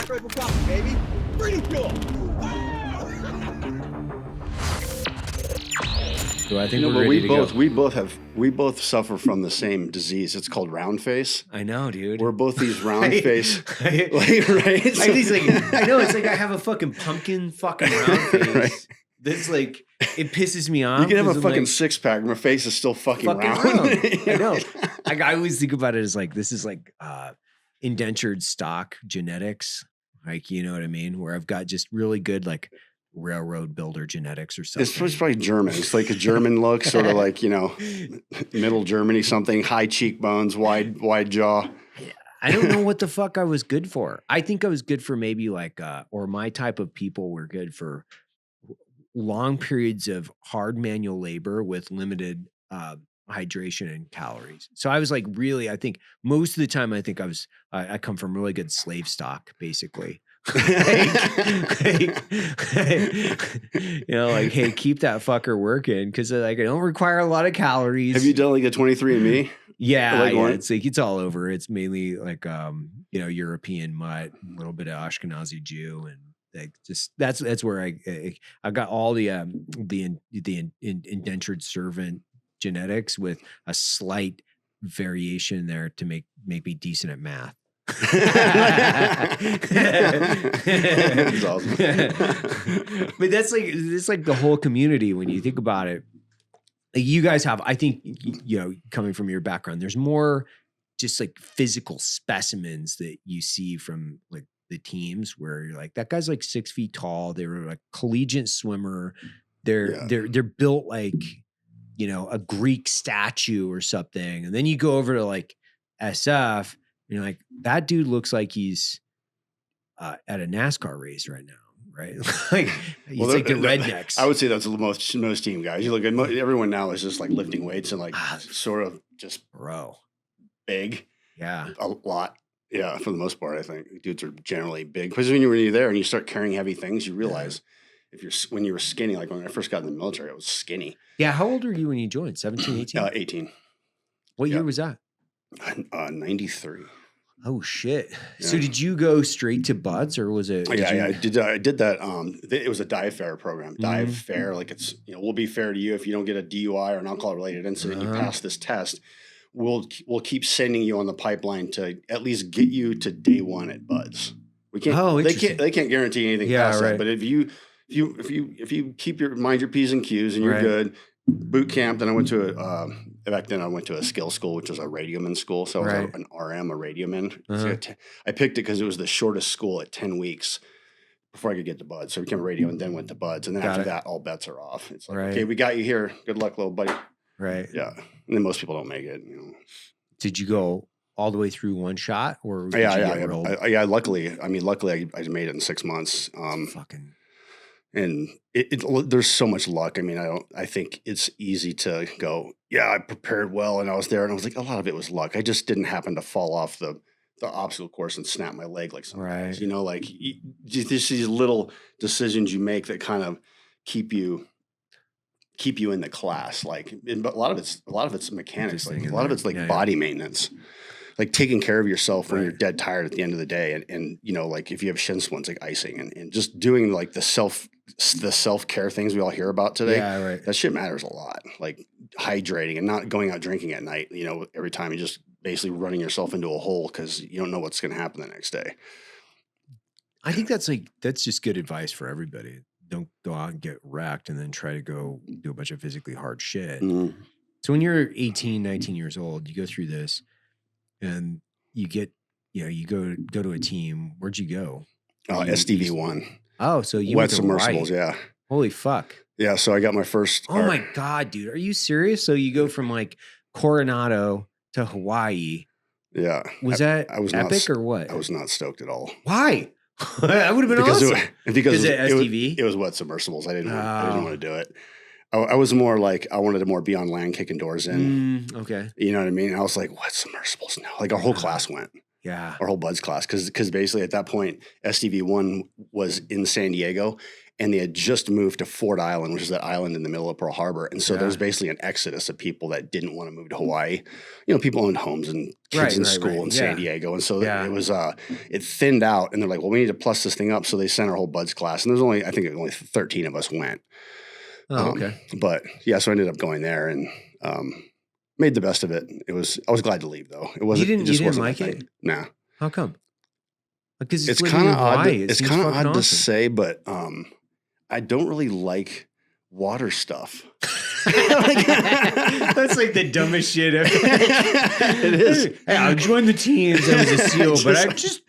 Black Rifle Coffee, baby. Freedom fuel. So I think we both suffer from the same disease. It's called round face. I know, dude. We're both these round face, right? I know. It's like I have a fucking pumpkin fucking round face. Right. That's like it pisses me off. You can have a 'cause I'm fucking like, six pack, and my face is still fucking round. I know. I always think about it as like this is like indentured stock genetics. Like, you know what I mean? Where I've got just really good like railroad builder genetics or something. It's probably German. It's like a German look, sort of like, middle Germany, something, high cheekbones, wide jaw. I don't know what the fuck I was good for. I think I was good for maybe like, or my type of people were good for long periods of hard manual labor with limited hydration and calories. So I was like, really, I think most of the time, I come from really good slave stock, basically. Hey, keep that fucker working because like I don't require a lot of calories. Have you done like the 23andMe? Yeah, it's like it's all over. It's mainly like European mutt, a little bit of Ashkenazi Jew, and like just that's where I got all the indentured servant genetics with a slight variation there to make me decent at math. That's awesome. But that's like the whole community when you think about it. Like you guys have, I think, coming from your background, there's more just like physical specimens that you see from like the teams where you're like, that guy's like 6 feet tall. They were like collegiate swimmer. They're built like, a Greek statue or something. And then you go over to like SF. You're like, that dude looks like he's at a NASCAR race right now, right? Like, he's like the rednecks. I would say that's most team guys. You look at everyone now is just like lifting weights and like sort of just big. Yeah, a lot. Yeah, for the most part, I think dudes are generally big because when you're there and you start carrying heavy things, you realize when you were skinny, like when I first got in the military, I was skinny. Yeah, how old were you when you joined? 17, 18? 18. What year was that? 93. Oh shit! Yeah. So did you go straight to buds or was it? I did that. It was a dive fair program. Dive fair, like it's we'll be fair to you if you don't get a DUI or an alcohol related incident. You pass this test. We'll keep sending you on the pipeline to at least get you to day one at buds. We can't. Oh, they can't guarantee anything past that. But if you keep mind your P's and Q's and you're good. Boot camp. Then I went to back then I went to a skill school, which was a radioman school. So I was an RM, a radioman. So I picked it because it was the shortest school at 10 weeks before I could get to buds. So I became a radio and then went to buds. And then after that, all bets are off. It's like, okay, we got you here. Good luck, little buddy. Right. Yeah. And then most people don't make it. Did you go all the way through one shot or? Luckily I made it in 6 months. And there's so much luck. I mean, I think it's easy to go, I prepared well and I was there. And I was like, a lot of it was luck. I just didn't happen to fall off the obstacle course and snap my leg like something. Right. Like just these little decisions you make that kind of keep you in the class. But a lot of it's mechanics. Like a lot of it's like body maintenance. Like taking care of yourself when you're dead tired at the end of the day. And like if you have shin splints, like icing and just doing like the self-care things we all hear about today. Yeah, right. That shit matters a lot. Like hydrating and not going out drinking at night, every time you're just basically running yourself into a hole because you don't know what's going to happen the next day. I think that's just good advice for everybody. Don't go out and get wrecked and then try to go do a bunch of physically hard shit. Mm-hmm. So when you're 18, 19 years old, you go through this and you get, you go to a team. Where'd you go? SDV1. Oh, so you wet submersibles, yeah. Holy fuck. Yeah, so I got my first. Oh my God, dude. Are you serious? So you go from like Coronado to Hawaii. Yeah. Was that epic or what? I was not stoked at all. Why? That would have been awesome. Because SDV? It was wet submersibles. I didn't want to do it. I was more like, I wanted to more be on land kicking doors in. Okay. You know what I mean? And I was like, wet submersibles now. Like our whole class went. Yeah. our whole buds class. Cause basically at that point, SDV1 was in San Diego and they had just moved to Ford Island, which is that island in the middle of Pearl Harbor. And so there was basically an exodus of people that didn't want to move to Hawaii. You know, people owned homes and kids in school in San Diego. And so it was, it thinned out and they're like, well, we need to plus this thing up. So they sent our whole buds class. And there's only, I think only 13 of us went. Oh, okay. But yeah, so I ended up going there and, made the best of it. I was glad to leave though. It wasn't, you it just didn't wasn't like my it? thing. Nah. How come? Because It's kind of odd. It's kind of odd awesome. to say, but I don't really like water stuff. That's like the dumbest shit ever. It is. Hey, I'll join the teams as a SEAL, but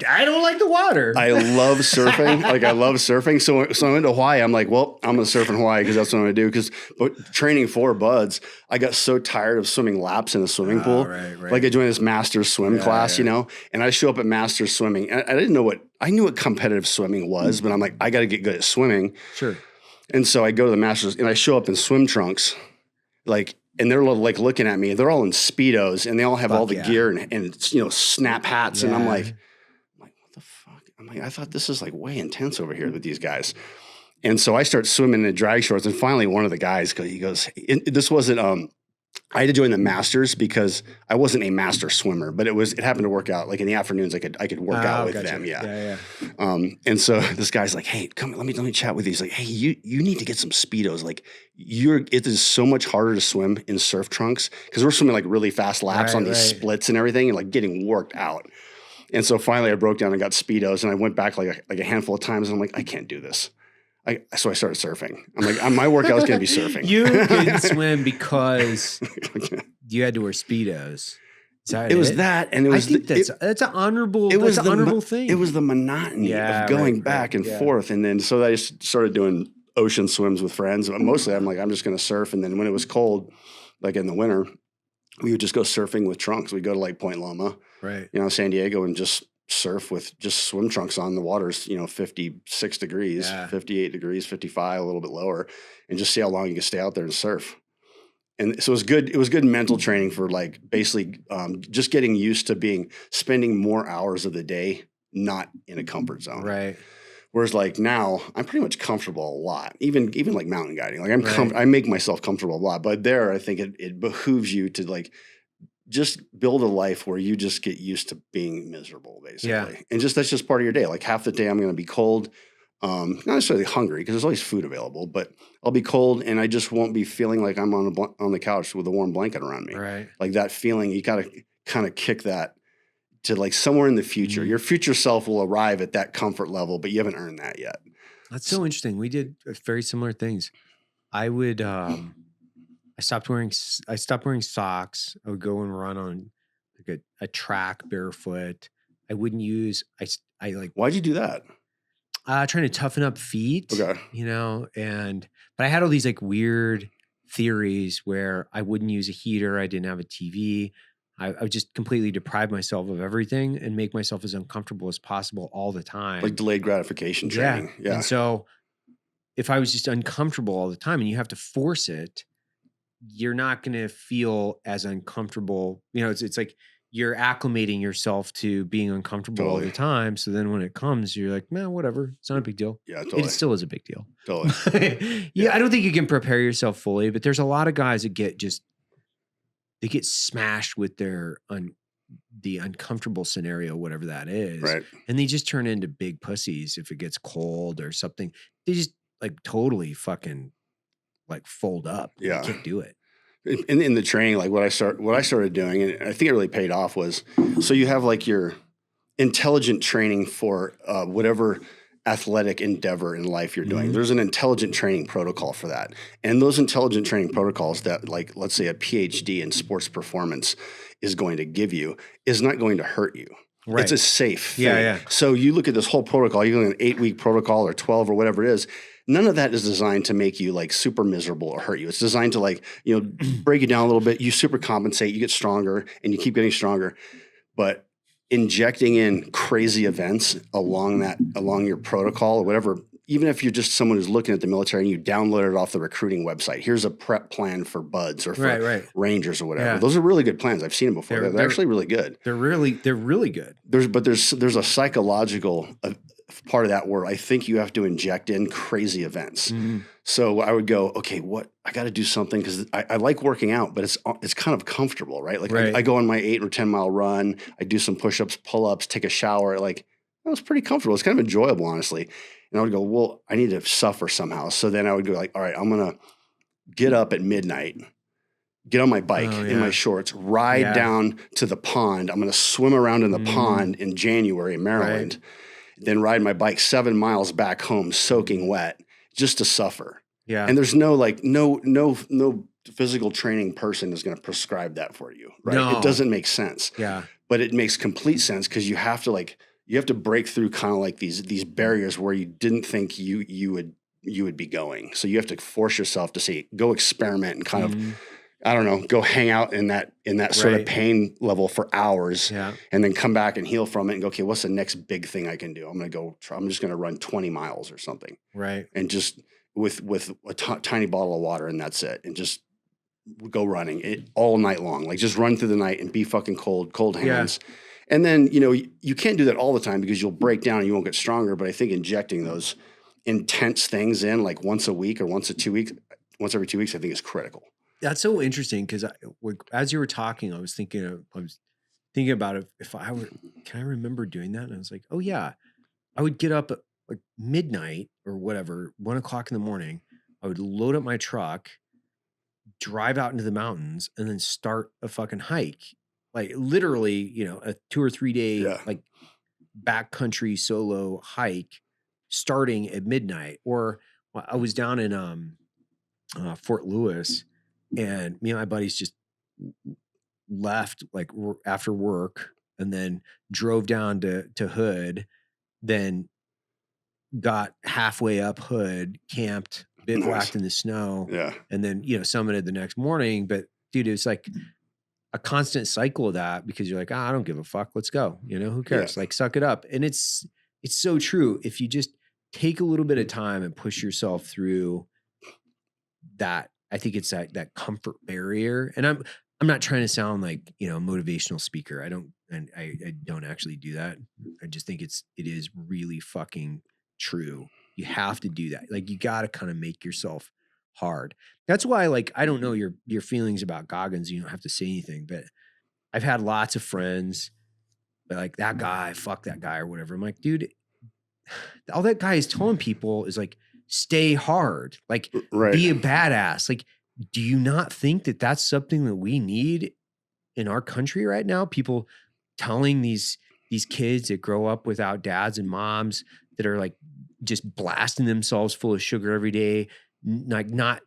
I don't like the water. I love surfing. I love surfing. So I went to Hawaii. I'm like, well, I'm going to surf in Hawaii because that's what I'm going to do. But training for buds, I got so tired of swimming laps in a swimming pool. Right. Like I joined this master's swim class, you know, and I show up at master's swimming. And I didn't know I knew what competitive swimming was, but I'm like, I got to get good at swimming. Sure. And so I go to the masters and I show up in swim trunks, and they're like looking at me. They're all in Speedos and they all have all the gear and you know, snap hats. And I'm like, what the fuck? I'm like, I thought this is like way intense over here with these guys. And so I start swimming in drag shorts. And finally, one of the guys, he goes, this wasn't, I had to join the masters because I wasn't a master swimmer, but it happened to work out. Like in the afternoons, I could work out with them. Yeah. And so this guy's like, hey, come on, let me chat with you. He's like, hey, you need to get some Speedos. Like it is so much harder to swim in surf trunks because we're swimming like really fast laps on these splits and everything and like getting worked out. And so finally I broke down and got Speedos and I went back like a handful of times and I'm like, I can't do this. So I started surfing. I'm like, my workout is going to be surfing. You couldn't swim because you had to wear Speedos. It was that, and it was. I think that's an honorable. It was an honorable thing. It was the monotony of going back and forth, and then so I just started doing ocean swims with friends. But mostly, I'm just going to surf, and then when it was cold, like in the winter, we would just go surfing with trunks. We'd go to like Point Loma, San Diego, and just surf with just swim trunks on. The water's 56 degrees, 58 degrees, 55, a little bit lower, and just see how long you can stay out there and surf. And so it was good mental training for like basically just getting used to spending more hours of the day not in a comfort zone. Right. Whereas like now I'm pretty much comfortable a lot, even like mountain guiding. Like I make myself comfortable a lot, but there I think it behooves you to like just build a life where you just get used to being miserable, basically. Yeah. And that's just part of your day. Like half the day I'm going to be cold, not necessarily hungry because there's always food available, but I'll be cold and I just won't be feeling like I'm on the couch with a warm blanket around me. Right. Like that feeling, you got to kind of kick that to like somewhere in the future. Your future self will arrive at that comfort level, but you haven't earned that yet. That's so interesting. We did very similar things. I would, I stopped wearing socks. I would go and run on like a track barefoot. I wouldn't use, I like. Why'd you do that? Trying to toughen up feet, okay. But I had all these like weird theories where I wouldn't use a heater. I didn't have a TV. I would just completely deprive myself of everything and make myself as uncomfortable as possible all the time. Like delayed gratification training. Yeah. And so if I was just uncomfortable all the time and you have to force it, you're not going to feel as uncomfortable. It's like you're acclimating yourself to being uncomfortable all the time. So then when it comes, you're like, man, whatever. It's not a big deal. Yeah, totally. It still is a big deal. Totally. Yeah, I don't think you can prepare yourself fully, but there's a lot of guys that get smashed with the uncomfortable scenario, whatever that is. Right. And they just turn into big pussies if it gets cold or something. They just like totally fucking like fold up. Yeah. You can't do it. In the training, like what I started doing, and I think it really paid off, was so you have like your intelligent training for whatever athletic endeavor in life you're doing. Mm-hmm. There's an intelligent training protocol for that. And those intelligent training protocols that, like, let's say a PhD in sports performance is going to give you is not going to hurt you. Right. It's a safe thing. Yeah. So you look at this whole protocol, you look at an 8-week protocol or 12 or whatever it is. None of that is designed to make you like super miserable or hurt you. It's designed to like, break you down a little bit. You super compensate, you get stronger and you keep getting stronger. But injecting in crazy events along your protocol or whatever even if you're just someone who's looking at the military and you download it off the recruiting website, here's a prep plan for buds or for Rangers or whatever. Yeah. Those are really good plans. I've seen them before. They're actually really good. They're really good. There's a psychological part of that where I think you have to inject in crazy events. Mm-hmm. So I would go, okay, I got to do something because I like working out, but it's kind of comfortable, right? Like I go on my 8 or 10 mile run, I do some push-ups, pull-ups, take a shower. Like that was pretty comfortable. It's kind of enjoyable, honestly. And I would go, well, I need to suffer somehow. So then I would go like, all right, I'm going to get up at midnight, get on my bike in my shorts, ride down to the pond. I'm going to swim around in the pond in January in Maryland, then ride my bike 7 miles back home, soaking wet, just to suffer. Yeah. And there's no physical training person is going to prescribe that for you, right? No. It doesn't make sense. Yeah. But it makes complete sense because you have to break through kind of like these barriers where you didn't think you would be going. So you have to force yourself to say, go experiment and kind of, I don't know, go hang out in that sort of pain level for hours and then come back and heal from it and go, okay, what's the next big thing I can do? I'm just going to run 20 miles or something. Right. And just with a tiny bottle of water and that's it. And just go running it all night long. Like just run through the night and be fucking cold hands. Yeah. And then, you can't do that all the time because you'll break down and you won't get stronger. But I think injecting those intense things in like once a week or once every 2 weeks, I think is critical. That's so interesting because as you were talking, I was thinking about if can I remember doing that? And I was like, oh yeah, I would get up at like midnight or whatever, 1 o'clock in the morning. I would load up my truck, drive out into the mountains, and then start a fucking hike. Like literally, a 2 or 3 day like backcountry solo hike starting at midnight. Or I was down in Fort Lewis, and me and my buddies just left like after work, and then drove down to Hood, then got halfway up Hood, camped, bivouacked in the snow, and then summited the next morning. But dude, it was like a constant cycle of that because you're like, I don't give a fuck. Let's go. Who cares? Like suck it up. And it's so true. If you just take a little bit of time and push yourself through that, I think it's that comfort barrier. And I'm not trying to sound like, a motivational speaker. I don't actually do that. I just think it is really fucking true. You have to do that. Like you got to kind of make yourself hard. That's why, like, I don't know your feelings about Goggins. You don't have to say anything, but I've had lots of friends, but like that guy, fuck that guy or whatever. I'm like, dude, all that guy is telling people is like, stay hard, like be a badass. Like, do you not think that that's something that we need in our country right now? People telling these kids that grow up without dads and moms that are like just blasting themselves full of sugar every day, like not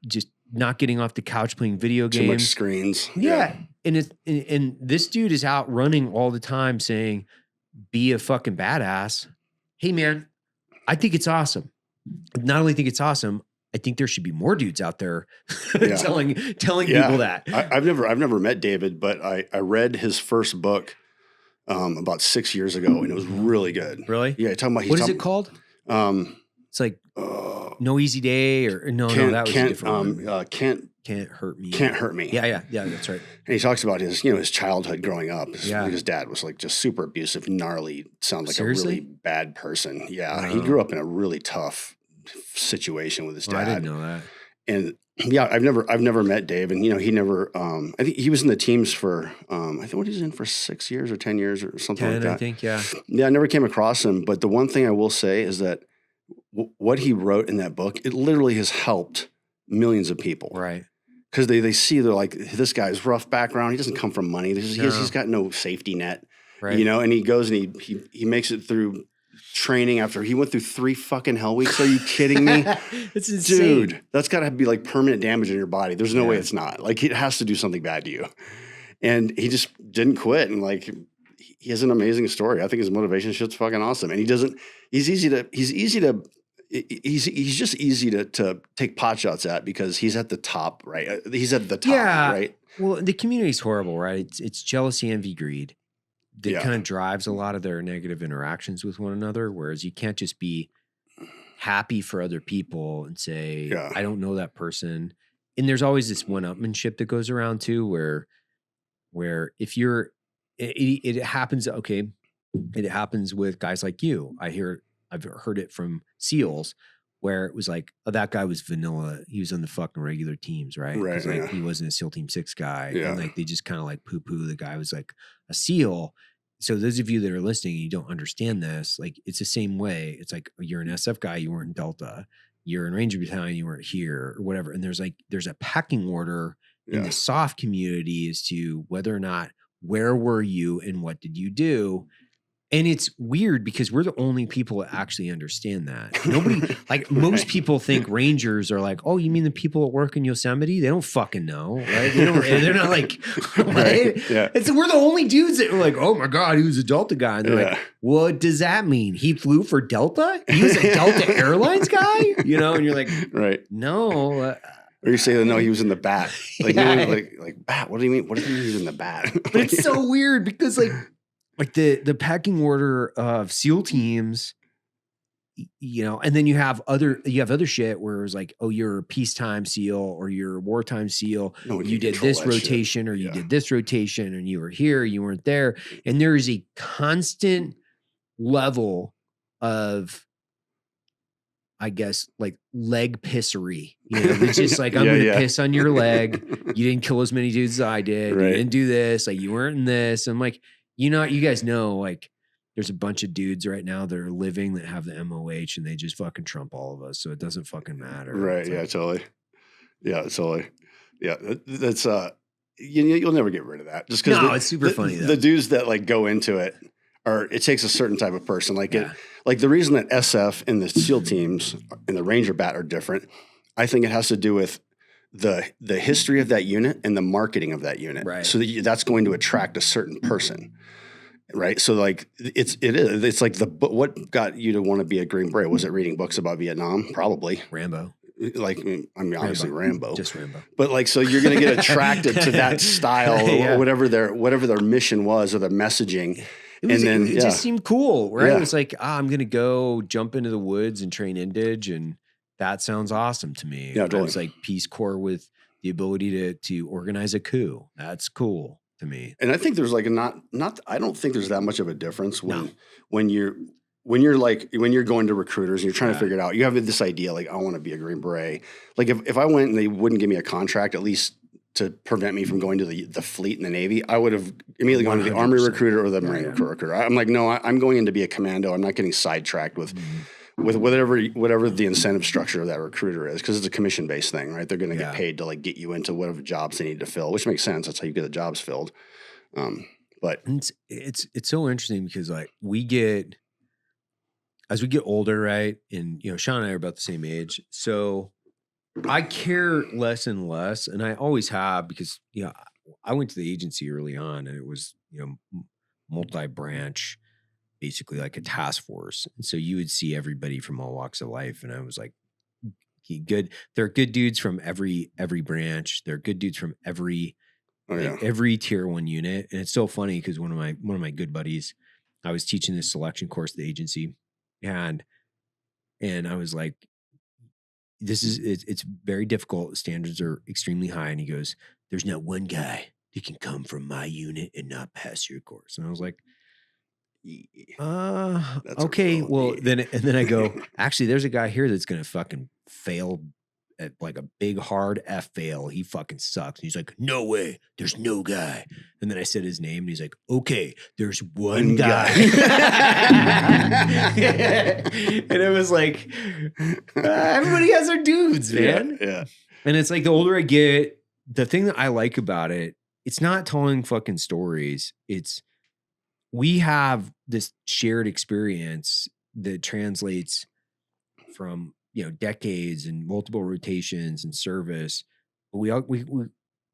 getting off the couch playing video games. Too much screens. Yeah. And this dude is out running all the time saying, be a fucking badass. Hey man, I think it's awesome. Not only think it's awesome, I think there should be more dudes out there telling people that. I've never met David, but I read his first book about 6 years ago, and it was really good. Really? Yeah. What is it called? It's like No Easy Day or no, that was a different one. Can't Hurt Me. Can't Hurt Me. Yeah, that's right. And he talks about his childhood growing up. His dad was like just super abusive, gnarly, sounds like Seriously? a really bad person. Yeah. He grew up in a really tough situation with his dad. I didn't know that. And I've never met Dave, and he never. I think he was in the teams for. I think he was in for 6 years or 10 years or something 10, like that. I think, yeah. Yeah, I never came across him, but the one thing I will say is that what he wrote in that book, it literally has helped millions of people, right? Because they see they're like, this guy's rough background. He doesn't come from money. He's got no safety net, right? And he goes and he makes it through training after he went through 3 fucking hell weeks. Are you kidding me? It's insane. Dude, that's got to be like permanent damage in your body. There's no way it's not. Like it has to do something bad to you. And he just didn't quit. And like, he has an amazing story. I think his motivation shit's fucking awesome. And he's just easy to take pot shots at because he's at the top, right? He's at the top, right? Well, the community's horrible, right? It's jealousy, envy, greed that kind of drives a lot of their negative interactions with one another. Whereas you can't just be happy for other people and say, Yeah. I don't know that person. And there's always this one-upmanship that goes around too, where if you're, it happens, okay, it happens with guys like you. I've heard it from SEALs where it was like, oh, that guy was vanilla. He was on the fucking regular teams, right? Right, Because like yeah. he wasn't a SEAL Team 6 guy. Yeah. And like they just kind of like poo-poo the guy was like a SEAL. So those of you that are listening, you don't understand this. Like it's the same way. It's like you're an SF guy, you weren't in Delta. You're in Ranger Battalion, you weren't here or whatever. And there's a pecking order in the soft community as to whether or not, where were you and what did you do? And it's weird because we're the only people that actually understand that. Nobody, like most people think Rangers are like, oh, you mean the people that work in Yosemite? They don't fucking know, right? They're not like, right? Yeah. And so we're the only dudes that are like, oh my God, he was a Delta guy. And they're like, what does that mean? He flew for Delta? He was a Delta Airlines guy? You know, and you're like, Right. No. Or you say, no, he was in the bat. Like, like bat, what do you mean? What do you mean he was in the bat? But it's so weird because like the pecking order of SEAL teams, you know, and then you have other shit where it's like, oh, you're a peacetime SEAL or you're a wartime SEAL. No, you did this rotation shit. Or you did this rotation and you were here, you weren't there. And there is a constant level of, I guess, like leg pissery. You know, it's just like, I'm going to piss on your leg. You didn't kill as many dudes as I did. Right. You didn't do this. Like you weren't in this. I'm like, you know, you guys know, like, there's a bunch of dudes right now that are living that have the MOH and they just fucking trump all of us. So it doesn't fucking matter. Right. Yeah, totally. Yeah, totally. Yeah. That's, you'll never get rid of that. Just because it's super funny. The dudes that like go into it it takes a certain type of person. Like like the reason that SF and the SEAL teams and the Ranger Bat are different, I think it has to do with the history of that unit and the marketing of that unit. Right. So that's going to attract a certain person. Right. So like it's like what got you to want to be a Green Beret? Was it reading books about Vietnam? Probably. Rambo. Like, I mean, obviously Rambo. Just Rambo. But like, so you're going to get attracted to that style or whatever their mission was or their messaging. It just seemed cool, right? Yeah. It was like, I'm going to go jump into the woods and train indige, and that sounds awesome to me. Yeah, totally. It's like Peace Corps with the ability to organize a coup. That's cool to me. And I think there's like I don't think there's that much of a difference when you're going to recruiters and you're trying to figure it out. You have this idea like, I want to be a Green Beret. Like if I went and they wouldn't give me a contract, at least to prevent me from going to the fleet and the Navy, I would have immediately gone to the Army recruiter or the Marine recruiter. I'm like, no, I'm going in to be a commando. I'm not getting sidetracked with whatever the incentive structure of that recruiter is, because it's a commission-based thing, right? They're going to get paid to like get you into whatever jobs they need to fill, which makes sense. That's how you get the jobs filled. But it's so interesting because like as we get older, right? And you know, Sean and I are about the same age, so I care less and less, and I always have, because you know, I went to the agency early on, and it was, you know, multi-branch, basically like a task force. And so you would see everybody from all walks of life. And I was like, good. There are good dudes from every branch. There are good dudes from every tier 1 unit. And it's so funny because one of my good buddies, I was teaching this selection course at the agency, and I was like, it's very difficult. Standards are extremely high. And he goes, there's not one guy that can come from my unit and not pass your course. And I was like, okay, well then I go, actually, there's a guy here that's going to fucking fail at like a big hard F fail. He fucking sucks. And he's like, no way, there's no guy. And then I said his name and he's like, okay, there's one guy. And it was like, everybody has their dudes, man. Yeah. And it's like, the older I get, the thing that I like about it, it's not telling fucking stories. We have this shared experience that translates from, you know, decades and multiple rotations and service. But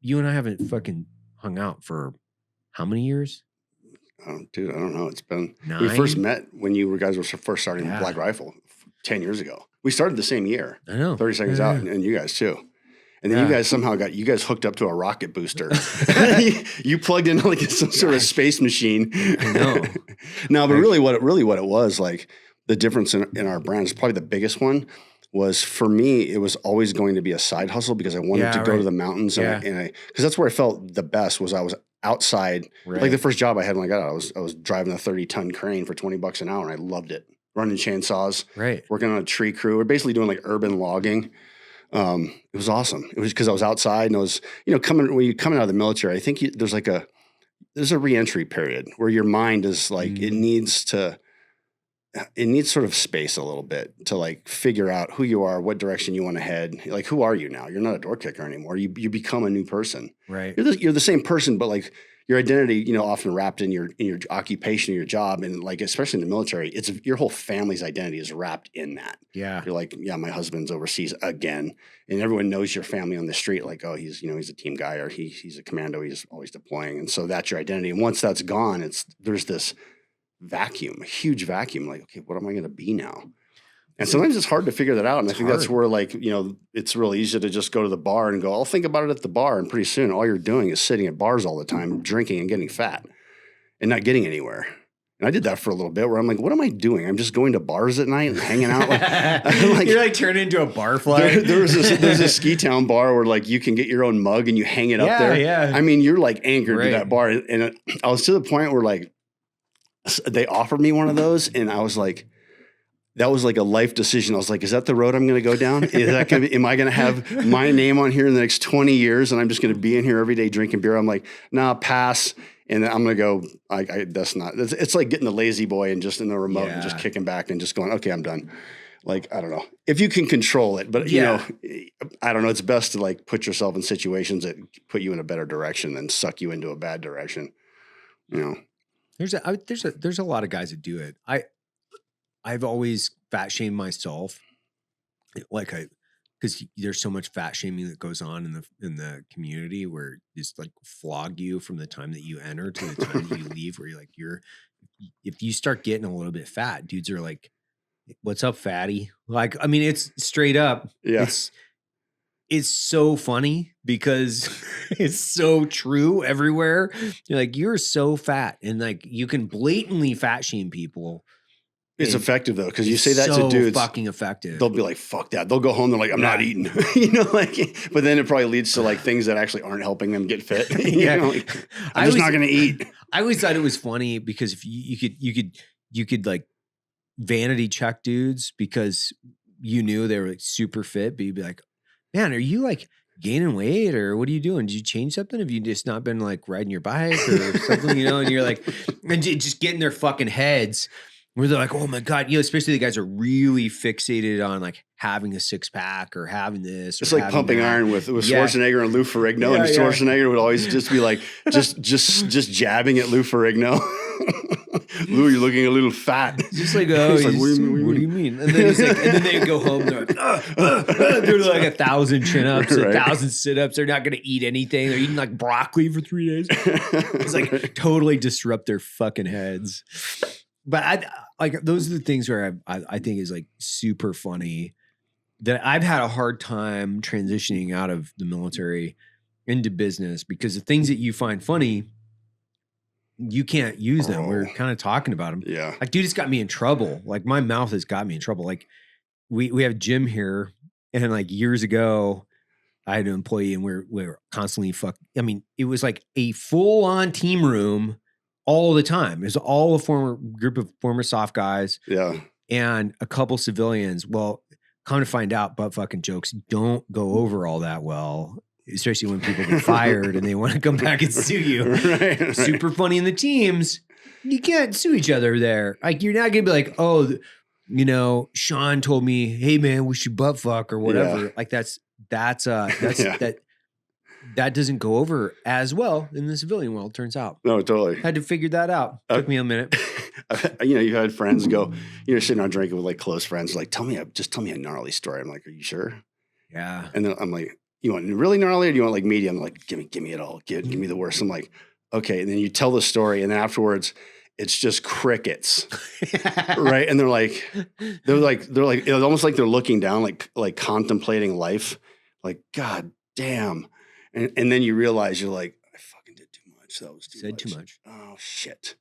you and I haven't fucking hung out for how many years? Oh, dude, I don't know. It's been 9? We first met when you guys were first starting Black Rifle 10 years ago. We started the same year. I know. 30 seconds out, and you guys too. And then you guys somehow got hooked up to a rocket booster. You plugged in like some sort of space machine. I know. No, but really what it was, like, the difference in our brands, probably the biggest one was for me, it was always going to be a side hustle because I wanted to go to the mountains because that's where I felt the best was I was outside. Right. Like the first job I had when I got out, I was driving a 30-ton crane for $20 an hour and I loved it. Running chainsaws, working on a tree crew. We're basically doing like urban logging. It was awesome. It was because I was outside and I was, when you're coming out of the military, I think there's a re-entry period where your mind is like, it needs sort of space a little bit to like figure out who you are, what direction you want to head. Like, who are you now? You're not a door kicker anymore. You become a new person. Right. You're the same person, but like your identity, often wrapped in your occupation, your job. And like, especially in the military, it's your whole family's identity is wrapped in that. Yeah. You're like, yeah, my husband's overseas again. And everyone knows your family on the street. Like, oh, he's a team guy or he's a commando. He's always deploying. And so that's your identity. And once that's gone, there's this vacuum, a huge vacuum. Like, okay, what am I going to be now? And sometimes it's hard to figure that out. And I think that's where like, it's really easy to just go to the bar and go, I'll think about it at the bar. And pretty soon all you're doing is sitting at bars all the time, drinking and getting fat and not getting anywhere. And I did that for a little bit where I'm like, what am I doing? I'm just going to bars at night and hanging out. Like, you're like turning into a barfly. There's a ski town bar where like you can get your own mug and you hang it up there. Yeah. I mean, you're like anchored to that bar. And I was to the point where like they offered me one of those and I was like, that was like a life decision. I was like, is that the road I'm going to go down? Am I going to have my name on here in the next 20 years and I'm just going to be in here every day drinking beer? I'm like, nah, pass. And then I'm going to go, it's like getting the lazy boy and just in the remote and just kicking back and just going, okay, I'm done. Like, I don't know if you can control it, but I don't know. It's best to like put yourself in situations that put you in a better direction than suck you into a bad direction. There's a lot of guys that do it. I've always fat shamed myself, because there's so much fat shaming that goes on in the community where just like flog you from the time that you enter to the time that you leave. Where you're like if you start getting a little bit fat, dudes are like, "What's up, fatty?" Like, I mean, it's straight up. Yeah. It's so funny because it's so true everywhere. You're like, you're so fat, and like you can blatantly fat shame people. It's effective though, because you say that to dudes, fucking effective. They'll be like, "Fuck that." They'll go home. They're like, "I'm not eating," but then it probably leads to like things that actually aren't helping them get fit. I'm just not going to eat. I always thought it was funny because if you could like vanity check dudes because you knew they were like super fit, but you'd be like, "Man, are you like gaining weight or what are you doing? Did you change something? Have you just not been like riding your bike or something?" And you're like, and just get in their fucking heads. Where they're like, oh my God, especially the guys are really fixated on like having a six pack or having this. It's like pumping iron with Schwarzenegger and Lou Ferrigno. And Schwarzenegger would always just be like, just jabbing at Lou Ferrigno. Lou, you're looking a little fat. Just like, oh, like, what do you mean? And then he's like, and then they go home. They're like, they're like 1,000 chin-ups, 1,000 sit-ups. They're not going to eat anything. They're eating like broccoli for 3 days. It's like totally disrupt their fucking heads. But those are the things where I think is like super funny that I've had a hard time transitioning out of the military into business because the things that you find funny, you can't use them. We're kind of talking about them. Yeah. Like, dude, it's got me in trouble. Like my mouth has got me in trouble. Like we have Jim here and like years ago I had an employee and we were constantly it was like a full on team room all the time. It was all a group of former soft guys. Yeah. And a couple civilians. Well, come to find out, butt fucking jokes don't go over all that well, especially when people get fired and they want to come back and sue you. Right. Super funny in the teams. You can't sue each other there. Like, you're not going to be like, oh, Sean told me, hey man, we should butt fuck or whatever. Yeah. Like that doesn't go over as well in the civilian world, turns out. No, totally. Had to figure that out. Took me a minute. You had friends go, sitting around drinking with like close friends, like, tell me a gnarly story. I'm like, are you sure? Yeah. And then I'm like, you want really gnarly or do you want like medium? I'm like, give me it all. Give me the worst. I'm like, okay. And then you tell the story and then afterwards it's just crickets. Right. And they're like, it's almost like they're looking down, like contemplating life. Like, God damn. And then you realize you're like, I fucking did too much. That was too much. Said too much. Oh shit.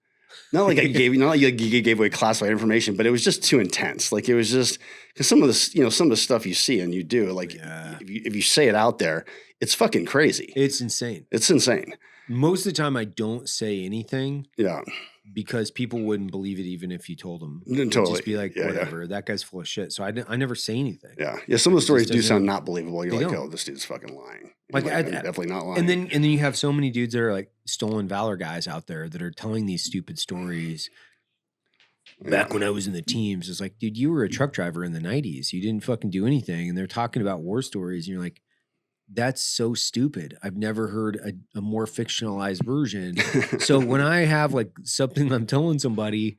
Not like you gave away classified information, but it was just too intense. Like it was just because some of the stuff you see and you do, like if you say it out there, it's fucking crazy. It's insane. It's insane. Most of the time I don't say anything. Yeah. Because people wouldn't believe it even if you told them. Totally. Just be like, whatever, that guy's full of shit. So I never say anything. Yeah. Yeah. Some of the stories do sound not believable. You're like, oh, this dude's fucking lying. Like, I'm definitely not lying. And then you have so many dudes that are like stolen valor guys out there that are telling these stupid stories. Back when I was in the teams, it's like, dude, you were a truck driver in the 90s. You didn't fucking do anything. And they're talking about war stories. And you're like, that's so stupid. I've never heard a more fictionalized version. So when I have like something I'm telling somebody,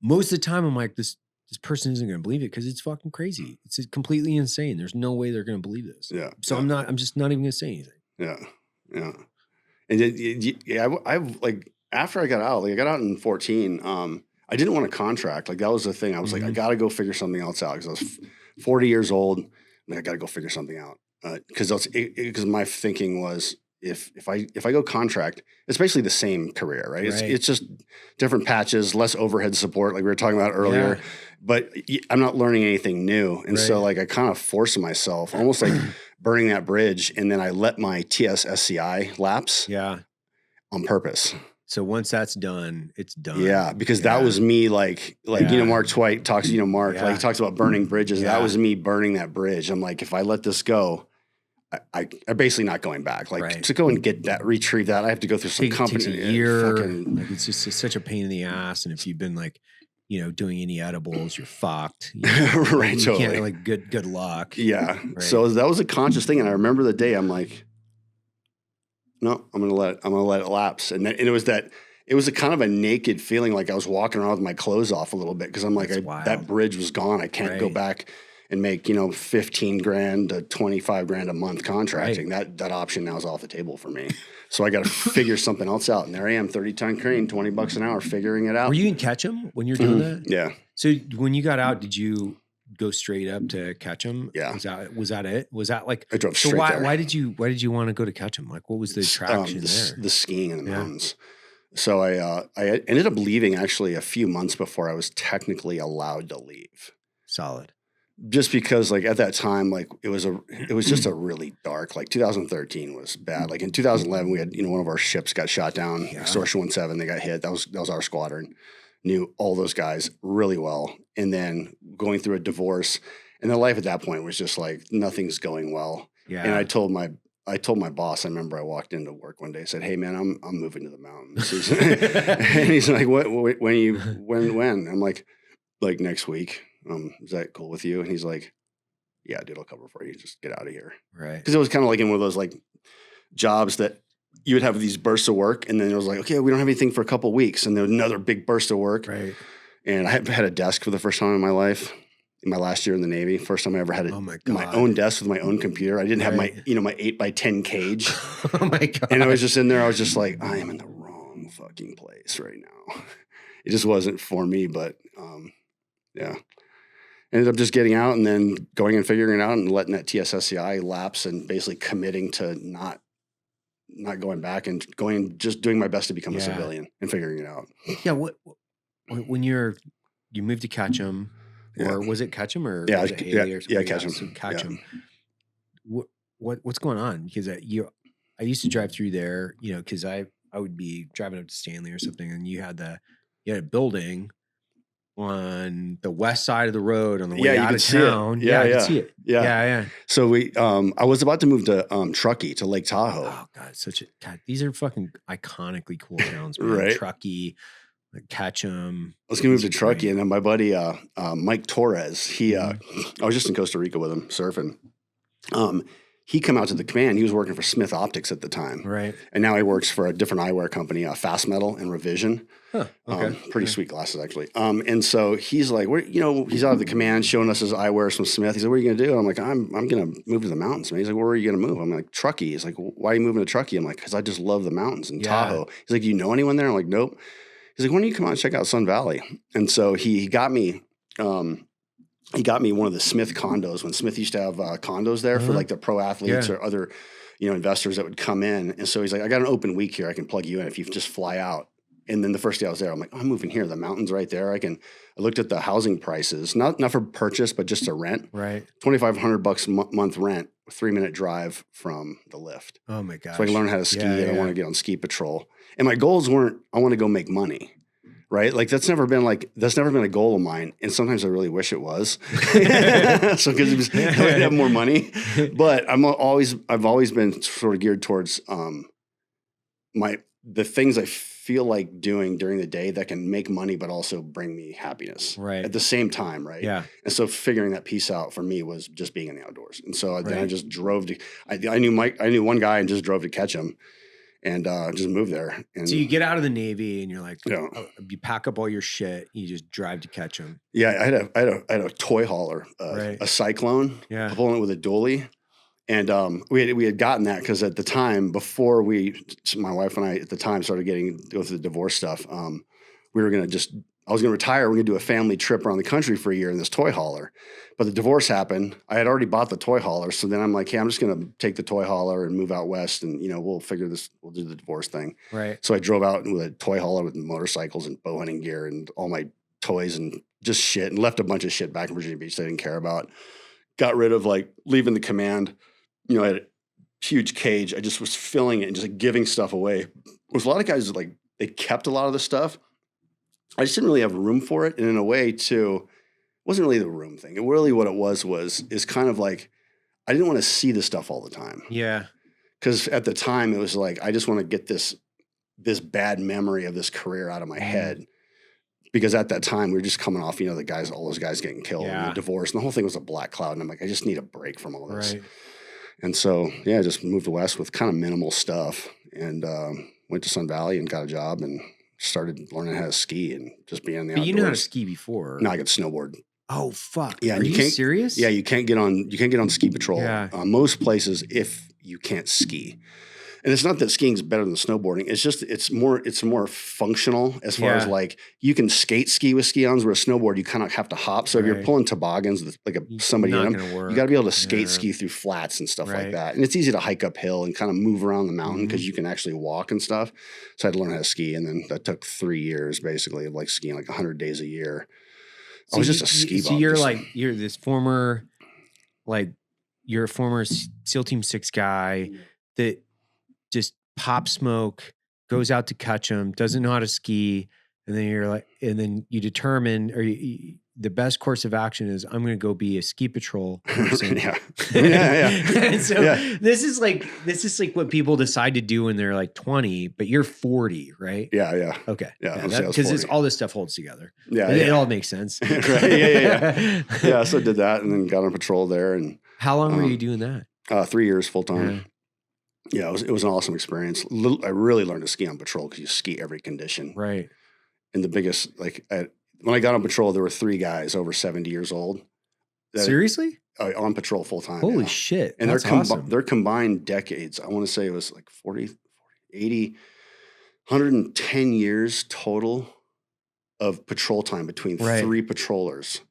most of the time I'm like, this person isn't going to believe it because it's fucking crazy. It's completely insane. There's no way they're going to believe this. Yeah. So I'm just not even going to say anything. Yeah. Yeah. And I've like, after I got out, like I got out in 2014, I didn't want to contract. Like that was the thing. I was like, I got to go figure something else out because I was 40 years old. And I got to go figure something out. Because my thinking was if I go contract, it's basically the same career, right? It's just different patches, less overhead support, like we were talking about earlier. Yeah. But I'm not learning anything new, and so like I kind of forced myself, almost like burning that bridge, and then I let my TSSCI lapse. Yeah, on purpose. So once that's done, it's done. Yeah, because that was me like Mark Twight talks, Mark, like he talks about burning bridges. Yeah. That was me burning that bridge. I'm like, if I let this go, I'm basically not going back. Like to go and get that, retrieve that, I have to go through some company. It takes a year. Like it's just such a pain in the ass. And if you've been like, doing any edibles, you're fucked. Right. You totally. Can't, like good luck. Yeah. Right. So that was a conscious thing. And I remember the day I'm like, no, I'm going to let it lapse. And it was a kind of a naked feeling. Like I was walking around with my clothes off a little bit. Cause I'm like, that bridge was gone. I can't go back and make, $15,000 to $25,000 a month contracting. Right. That option now is off the table for me. So I got to figure something else out. And there I am, 30-ton crane, $20 an hour, figuring it out. Were you in Ketchum when you were doing that? Yeah. So when you got out, did you go straight up to Ketchum? Yeah. Was that it? Was that like, I drove straight there. Why did you want to go to Ketchum? Like what was the attraction there? The skiing in the mountains. So I ended up leaving actually a few months before I was technically allowed to leave. Solid. Just because like at that time, like it was just a really dark, like 2013 was bad. Like in 2011, we had, one of our ships got shot down, Extortion 17, they got hit. That was our squadron. Knew all those guys really well. And then going through a divorce, and the life at that point was just like, nothing's going well. Yeah. And I told my boss, I remember I walked into work one day, I said, hey man, I'm moving to the mountains. And he's like, when? I'm like next week. Is that cool with you? And he's like, yeah, dude, I'll cover for you. Just get out of here. Right. Because it was kind of like in one of those like jobs that you would have these bursts of work, and then it was like, okay, we don't have anything for a couple of weeks, and then another big burst of work. Right. And I had a desk for the first time in my life. In my last year in the Navy, first time I ever had my own desk with my own computer. I didn't have my 8x10 cage. Oh my God. And I was just in there. I was just like, I am in the wrong fucking place right now. It just wasn't for me, but yeah. Ended up just getting out and then going and figuring it out and letting that TSSCI lapse and basically committing to not going back and just doing my best to become a civilian and figuring it out. Yeah. When you moved to Ketchum, or was it Ketchum or was it Haley or something? Ketchum. So Ketchum. Yeah. What's going on? Because I used to drive through there, because I would be driving up to Stanley or something, and you had a building on the west side of the road on the way out of town. Yeah, I could see it. Yeah. So I was about to move to Truckee, to Lake Tahoe. Oh God, these are fucking iconically cool towns, man. Right. Truckee, Ketchum. I was gonna move to Truckee, and then my buddy Mike Torres, I was just in Costa Rica with him surfing. He come out to the command. He was working for Smith Optics at the time. Right. And now he works for a different eyewear company, Fast Metal and Revision. Huh. Okay. Pretty sweet glasses, actually. And so he's like, he's out of the command showing us his eyewear from Smith. He's like, what are you going to do? I'm like, I'm going to move to the mountains, man. He's like, where are you going to move? I'm like, Truckee. He's like, why are you moving to Truckee? I'm like, because I just love the mountains and Tahoe. He's like, you know anyone there? I'm like, nope. He's like, why don't you come out and check out Sun Valley? And so he got me one of the Smith condos when Smith used to have condos there for like the pro athletes or other, investors that would come in. And so he's like, I got an open week here. I can plug you in if you just fly out. And then the first day I was there, I'm like, I'm moving here. The mountain's right there. I looked at the housing prices, not for purchase, but just to rent. Right. $2,500 month rent, a 3-minute drive from the lift. Oh my gosh. So I can learn how to ski and I want to get on ski patrol. And my goals weren't, I want to go make money. Right. Like that's never been a goal of mine. And sometimes I really wish it was. So because I would have more money. But I've always been sort of geared towards the things I feel like doing during the day that can make money, but also bring me happiness at the same time. Right. Yeah. And so figuring that piece out for me was just being in the outdoors. And so then I just drove to, I knew one guy and just drove to catch him. And just moved there. And so you get out of the Navy and you're like, you pack up all your shit. You just drive to catch them. Yeah, I had a toy hauler, a Cyclone, pulling it with a dually, and we had gotten that because at the time before my wife and I at the time started go through the divorce stuff. I was gonna retire. We're gonna do a family trip around the country for a year in this toy hauler. But the divorce happened. I had already bought the toy hauler. So then I'm like, hey, I'm just going to take the toy hauler and move out west and, we'll do the divorce thing. Right. So I drove out with a toy hauler with motorcycles and bow hunting gear and all my toys and just shit and left a bunch of shit back in Virginia Beach that I didn't care about. Got rid of leaving the command. I had a huge cage. I just was filling it and just giving stuff away. There's a lot of guys they kept a lot of the stuff. I just didn't really have room for it. And in a way too, wasn't really the room thing. It really what it is kind of like, I didn't want to see the stuff all the time. Yeah. Because at the time it was like, I just want to get this bad memory of this career out of my head. Because at that time we were just coming off, all those guys getting killed and the divorce and the whole thing was a black cloud. And I'm like, I just need a break from all this. Right. And so, I just moved west with kind of minimal stuff and went to Sun Valley and got a job and started learning how to ski and just being in the outdoors. But you know how to ski before. No, I got snowboard. Oh fuck! Yeah, are you serious? Yeah, you can't get on ski patrol. Yeah. Most places if you can't ski, and it's not that skiing's better than snowboarding. It's just it's more functional as far as you can ski with ski-ons, where a snowboard you kind of have to hop. So if you're pulling toboggans with somebody in them, you got to be able to ski through flats and stuff like that. And it's easy to hike uphill and kind of move around the mountain because you can actually walk and stuff. So I had to learn how to ski, and then that took 3 years basically of skiing 100 days a year. So I was just a ski bum. So you're this former, you're a former SEAL Team 6 guy that just pop smoke, goes out to catch them, doesn't know how to ski. And then you determine, the best course of action is I'm going to go be a ski patrol person. Yeah. And so this is like what people decide to do when they're 20, but you're 40, right? Yeah. Okay. Yeah. Because all this stuff holds together. Yeah. It all makes sense. Right. Yeah. Yeah. So I did that and then got on patrol there. And how long were you doing that? 3 years full time. Yeah. It was an awesome experience. I really learned to ski on patrol because you ski every condition. Right. And the biggest, when I got on patrol, there were 3 guys over 70 years old. Seriously? On patrol full time. Holy shit. And that's awesome. their combined decades, I want to say it was 40, 80, 110 years total of patrol time between 3 patrollers.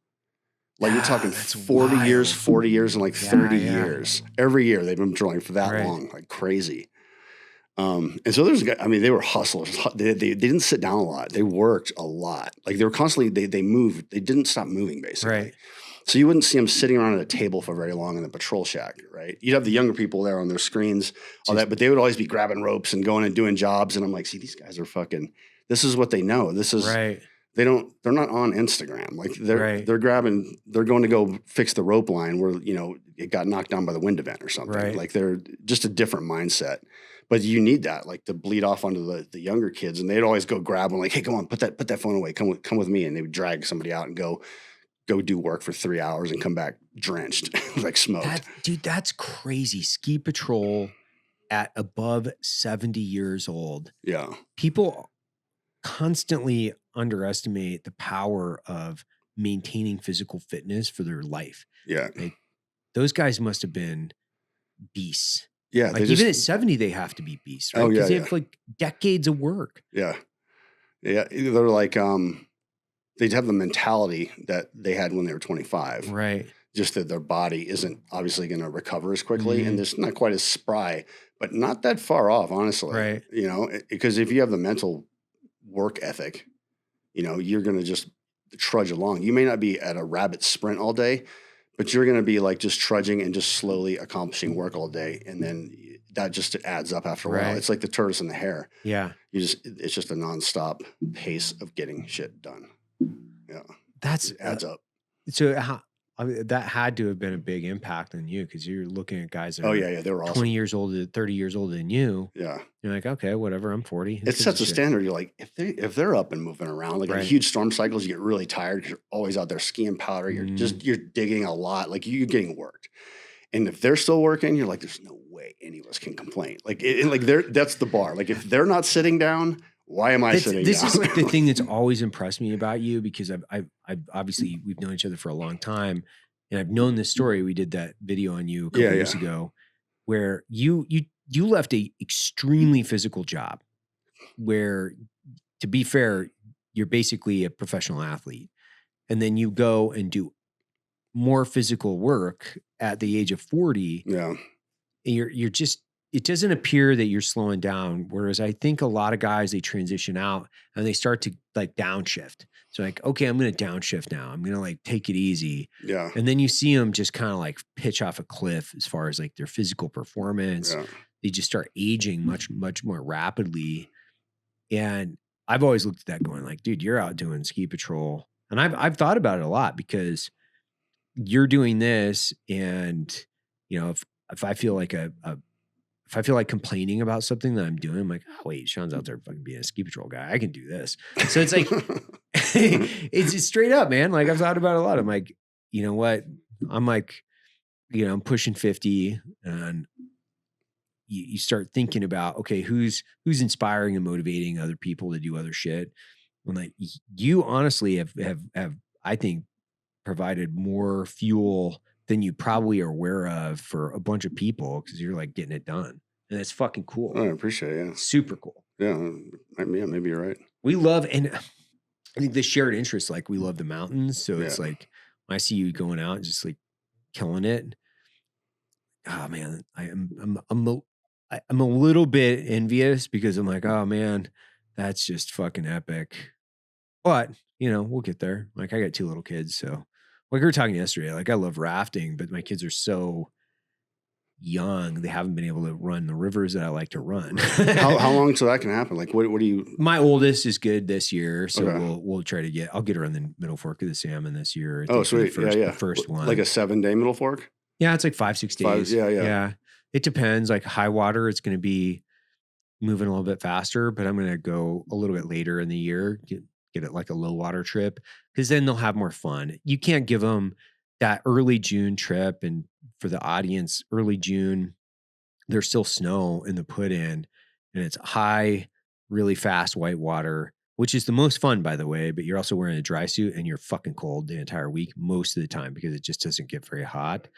You're talking 40 years and 30 years. Every year they've been patrolling for that long, crazy. And so they were hustlers. They didn't sit down a lot. They worked a lot. They were constantly, they moved. They didn't stop moving basically. Right. So you wouldn't see them sitting around at a table for very long in the patrol shack, right? You'd have the younger people there on their screens, all that, but they would always be grabbing ropes and going and doing jobs. And I'm like, see, these guys are this is what they know. This is, they're not on Instagram. They're going to go fix the rope line where, it got knocked down by the wind event or something. Right. They're just a different mindset. But you need that, to bleed off onto the younger kids, and they'd always go grab them, hey, come on, put that phone away, come with me, and they would drag somebody out and go do work for 3 hours and come back drenched, smoked. That's crazy. Ski patrol at above 70 years old. Yeah, people constantly underestimate the power of maintaining physical fitness for their life. Yeah, those guys must have been beasts. Yeah. Even at 70, they have to be beasts, right? Oh, yeah. Because they have decades of work. Yeah. Yeah. They're they'd have the mentality that they had when they were 25. Right. Just that their body isn't obviously going to recover as quickly and it's not quite as spry, but not that far off, honestly. Right. Because if you have the mental work ethic. You're going to just trudge along. You may not be at a rabbit sprint all day, but you're going to be like just trudging and just slowly accomplishing work all day. And then that just adds up after a while. It's like the tortoise and the hare. Yeah. It's just a nonstop pace of getting shit done. Yeah. It adds up. So that had to have been a big impact on you because you're looking at guys that are they were awesome. 20 years older, 30 years older than you. Yeah. You're like, okay, whatever, I'm 40. It sets a standard. You're like, if they're up and moving around, like in huge storm cycles, you get really tired because you're always out there skiing powder. You're digging a lot. Like you're getting worked. And if they're still working, you're like, there's no way any of us can complain. Like, that's the bar. Like if they're not sitting down, why am I sitting down? This is the thing that's always impressed me about you because I've obviously we've known each other for a long time, and I've known this story. We did that video on you a couple years ago, where you left a extremely physical job, where, to be fair, you're basically a professional athlete, and then you go and do more physical work at the age of 40. Yeah, and you're just. It doesn't appear that you're slowing down. Whereas I think a lot of guys, they transition out and they start to like downshift. So like, okay, I'm going to downshift now. I'm going to like take it easy. Yeah. And then you see them just kind of like pitch off a cliff as far as like their physical performance. Yeah. They just start aging much, much more rapidly. And I've always looked at that going like, dude, you're out doing ski patrol. And I've thought about it a lot because you're doing this. And, if I feel like if I feel like complaining about something that I'm doing, I'm like, oh, wait, Sean's out there fucking being a ski patrol guy. I can do this. So it's like, it's just straight up, man. Like I've thought about it a lot. I'm like, you know what? I'm like, I'm pushing 50 and you start thinking about, okay, who's inspiring and motivating other people to do other shit. And like you honestly have I think provided more fuel than you probably are aware of for a bunch of people because you're like getting it done. And it's fucking cool. I appreciate it. Yeah. Super cool. Yeah. Maybe you're right. We love, and I think the shared interest, like we love the mountains. So it's like, when I see you going out and just like killing it. Oh man, I'm a little bit envious because I'm like, oh man, that's just fucking epic. But, we'll get there. Like I got 2 little kids. So like we were talking yesterday, like I love rafting, but my kids are so young. They haven't been able to run the rivers that I like to run. How long till that can happen? Like what do you? My oldest is good this year. So Okay. we'll try to I'll get her on the Middle Fork of the Salmon this year. I Oh, think, for the sweet. The first one. Like a 7-day Middle Fork? Yeah, it's like 5-6 days. Yeah. It depends. Like high water, it's going to be moving a little bit faster, but I'm going to go a little bit later in the year, get it like a low water trip, because then they'll have more fun. You can't give them that early June trip. And for the audience, early June, there's still snow in the put in and it's high, really fast white water, which is the most fun, by the way, but you're also wearing a dry suit and you're fucking cold the entire week most of the time because it just doesn't get very hot.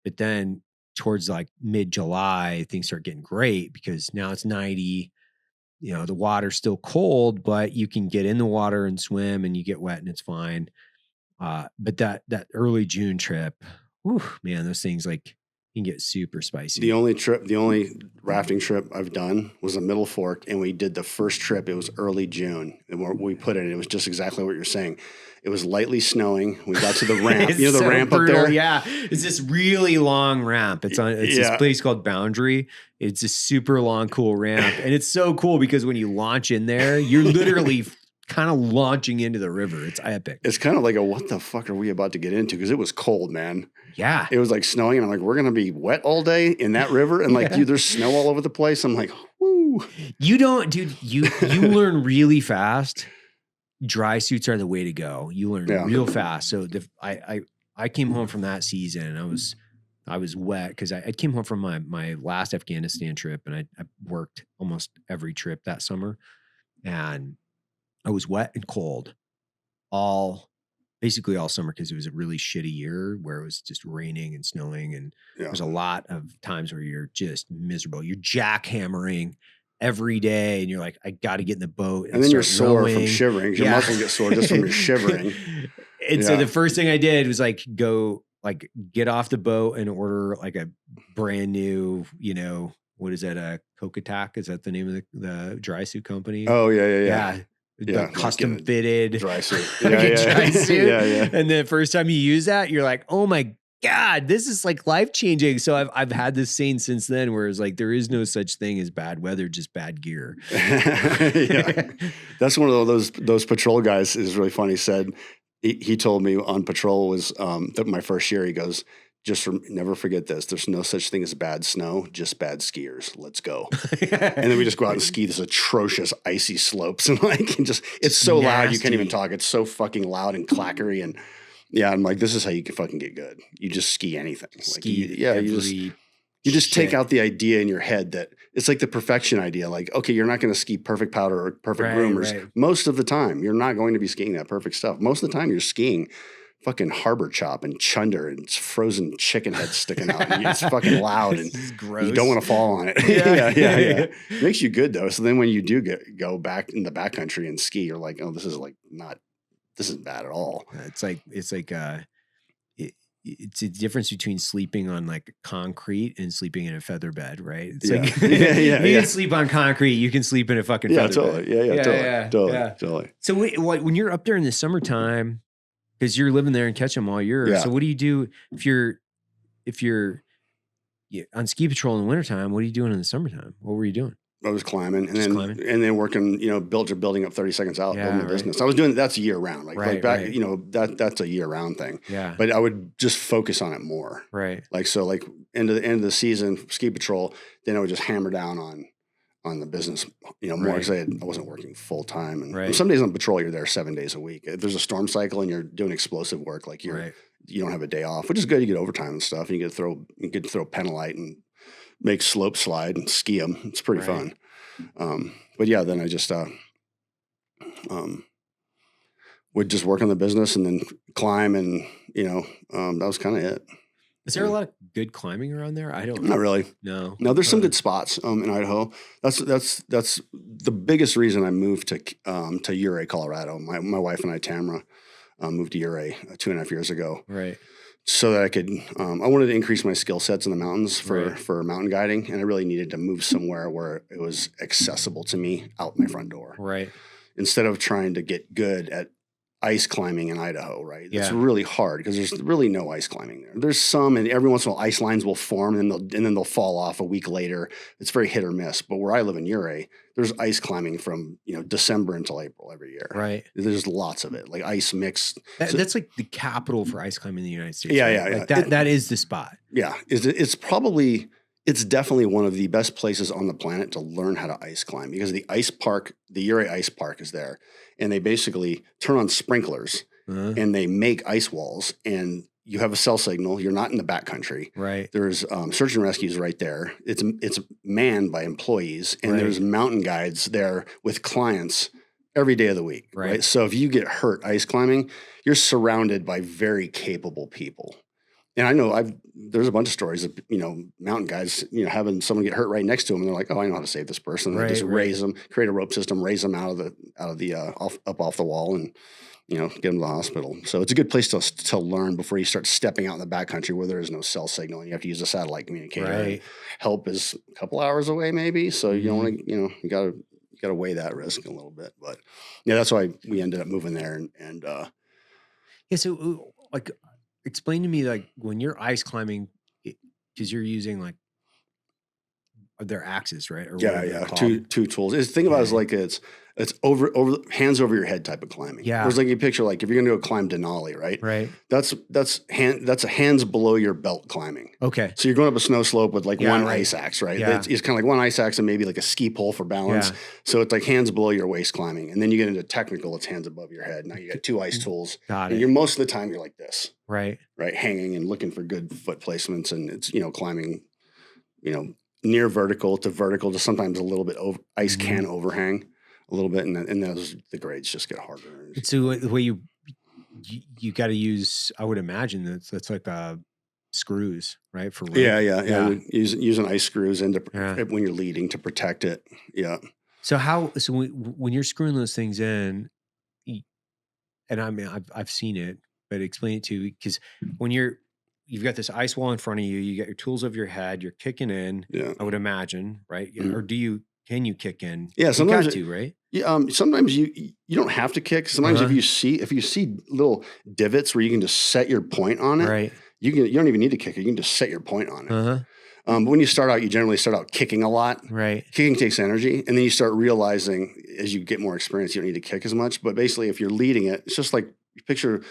But then towards like mid-July, things start getting great because now it's 90. The water's still cold, but you can get in the water and swim and you get wet and it's fine. But that early June trip, whew, man, those things like can get super spicy. The only rafting trip I've done was a Middle Fork, and we did the first trip. It was early June, and we put it was just exactly what you're saying. It was lightly snowing. We got to the ramp. The so ramp brutal. up there? Yeah. It's this really long ramp. It's this place called Boundary. It's a super long, cool ramp. And it's so cool because when you launch in there, you're literally kind of launching into the river. It's epic. It's kind of like what the fuck are we about to get into? Because it was cold, man. Yeah. It was like snowing, and I'm like, we're going to be wet all day in that river. And like, dude, there's snow all over the place. I'm like, woo. You don't, dude, you learn really fast. Dry suits are the way to go. You learn real fast. So I came home from that season and I was wet because I came home from my last Afghanistan trip and I worked almost every trip that summer. And I was wet and cold basically all summer because it was a really shitty year where it was just raining and snowing. And there's a lot of times where you're just miserable. You're jackhammering every day and you're like, I got to get in the boat. And then you're sore from shivering. Your muscles get sore just from your shivering. And so the first thing I did was like get off the boat and order like a brand new, what is that? Coke Attack? Is that the name of the dry suit company? Oh yeah. It Yeah, the custom fitted dry suit. dry suit. Yeah. And the first time you use that, you're like, oh my God, this is like life changing. So I've had this saying since then, where it's like there is no such thing as bad weather, just bad gear. Yeah, that's one of those patrol guys is really funny. Said he told me on patrol was that my first year, he goes, never forget this. There's no such thing as bad snow, just bad skiers. Let's go. And then we just go out and ski this atrocious icy slopes and it's so loud you can't even talk. It's so fucking loud and clackery and. Yeah, I'm like, this is how you can fucking get good. You just ski anything. You just take out the idea in your head that it's like the perfection idea. Like, okay, you're not going to ski perfect powder or perfect groomers. Right. Most of the time, you're not going to be skiing that perfect stuff. Most of the time, you're skiing fucking harbor chop and chunder and it's frozen chicken head sticking out. And it's fucking loud and you don't want to fall on it. Yeah. It makes you good though. So then when you do go back in the backcountry and ski, you're like, oh, this isn't bad at all. It's a difference between sleeping on like concrete and sleeping in a feather bed, right? It's like you can sleep on concrete, you can sleep in a fucking feather bed. Totally. So when you're up there in the summertime, because you're living there in Ketchum all year, so what do you do if you're on ski patrol in the wintertime? What are you doing in the summertime? What were you doing? I was climbing and then working, building up 30 seconds out, building the business. I was doing that's year round, that's a year round thing. Yeah. But I would just focus on it more. Right. End of the season, ski patrol, then I would just hammer down on the business, more because I wasn't working full time. And some days on patrol, you're there 7 days a week. If there's a storm cycle and you're doing explosive work, you don't have a day off, which is good. You get overtime and stuff, and you get to throw penalite and make slope slide and ski them. It's pretty fun. But yeah, then I just would just work on the business and then climb and, that was kind of it. Is there a lot of good climbing around there? I don't know. Not really. No, there's some good spots in Idaho. That's the biggest reason I moved to Ouray, Colorado. My wife and I, Tamara, moved to Ouray 2.5 years ago. Right. So that I could, I wanted to increase my skill sets in the mountains for mountain guiding. And I really needed to move somewhere where it was accessible to me out my front door. Right. Instead of trying to get good at ice climbing in Idaho, right? It's really hard because there's really no ice climbing there. There's some, and every once in a while ice lines will form and then they'll fall off a week later. It's very hit or miss. But where I live in Ouray, there's ice climbing from December until April every year. Right. There's lots of it, like ice mixed. That's like the capital for ice climbing in the United States. Yeah, right? That is the spot. Yeah, it's definitely one of the best places on the planet to learn how to ice climb because the ice park, the Ouray Ice Park is there. And they basically turn on sprinklers and they make ice walls and you have a cell signal. You're not in the backcountry. Right. There's search and rescues right there. It's manned by employees and there's mountain guides there with clients every day of the week. Right. So if you get hurt ice climbing, you're surrounded by very capable people. And I know there's a bunch of stories of, mountain guys, having someone get hurt right next to them. And they're like, oh, I know how to save this person. And they just raise them, create a rope system, raise them out of the off the wall and, get them to the hospital. So it's a good place to learn before you start stepping out in the backcountry where there is no cell signal and you have to use a satellite communicator. Right. Help is a couple hours away maybe. So you don't want to, you got to weigh that risk a little bit. But yeah, that's why we ended up moving there. And so explain to me, like, when you're ice climbing, because you're using their axes, right? Or two tools. The thing about it is like it's over hands over your head type of climbing. Yeah. Whereas you picture if you're gonna go climb Denali, right? Right. That's a hands below your belt climbing. Okay. So you're going up a snow slope with one ice axe, right? Yeah. It's kind of like one ice axe and maybe like a ski pole for balance. Yeah. So it's like hands below your waist climbing, and then you get into technical. It's hands above your head. Now you got two ice tools. Got it. And you're most of the time you're like this. Right. Right. Hanging and looking for good foot placements, and it's climbing, near vertical to sometimes a little bit over. Ice can overhang a little bit, and the grades just get harder. So the way you got to use, I would imagine that's like screws, right? For yeah. Using ice screws when you're leading to protect it. Yeah. So when you're screwing those things in, and I mean I've seen it, but explain it to me, because when you've got this ice wall in front of you, you got your tools over your head, you're kicking in, I would imagine, right? Mm-hmm. Or do you can you kick in? Yeah, You sometimes got to, right? Yeah, sometimes you don't have to kick. Sometimes if you see little divots where you can just set your point on it, Right. you don't even need to kick it. You can just set your point on it. Uh-huh. But when you start out, you generally start out kicking a lot. Right. Kicking takes energy, and then you start realizing as you get more experience, you don't need to kick as much. But basically, if you're leading it, it's just like you picture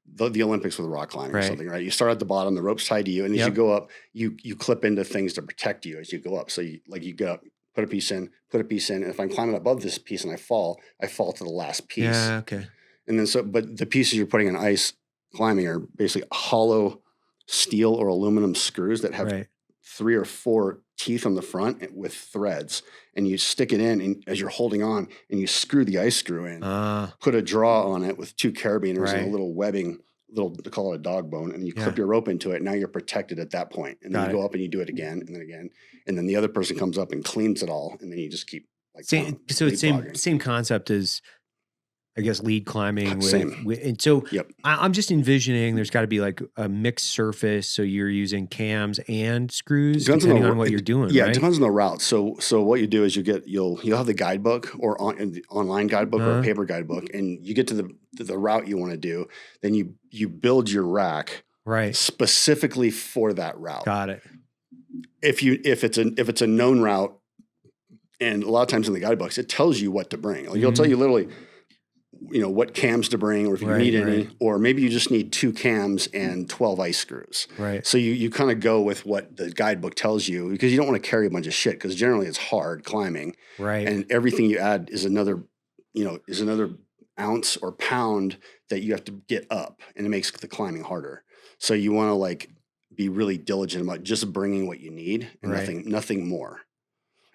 the Olympics with rock climbing or something, right? You start at the bottom, the rope's tied to you, and as you go up, you clip into things to protect you as you go up. So you get up, put a piece in, and if I'm climbing above this piece and I fall to the last piece. Yeah, okay. And then but the pieces you're putting in ice climbing are basically hollow steel or aluminum screws that have 3 or 4 teeth on the front with threads, and you stick it in and as you're holding on, and you screw the ice screw in, put a draw on it with 2 carabiners and a little webbing, they call it a dog bone, and you clip your rope into it. Now you're protected at that point. And then you go up and you do it again and then again. And then the other person comes up and cleans it all. And then you just keep like, so it's same concept as, I guess, lead climbing. Same. And so I'm just envisioning there's got to be like a mixed surface. So you're using cams and screws depending on what you're doing. Yeah, right? It depends on the route. So what you do is you'll have the guidebook or an online guidebook or a paper guidebook, and you get to the route you want to do. Then you build your rack specifically for that route. Got it. If it's a known route, and a lot of times in the guidebooks it tells you what to bring. Like, it'll tell you literally, what cams to bring, or if you need any, or maybe you just need 2 cams and 12 ice screws. Right. So you kind of go with what the guidebook tells you, because you don't want to carry a bunch of shit, because generally it's hard climbing. Right. And everything you add is another ounce or pound that you have to get up, and it makes the climbing harder. So you want to be really diligent about just bringing what you need and nothing more,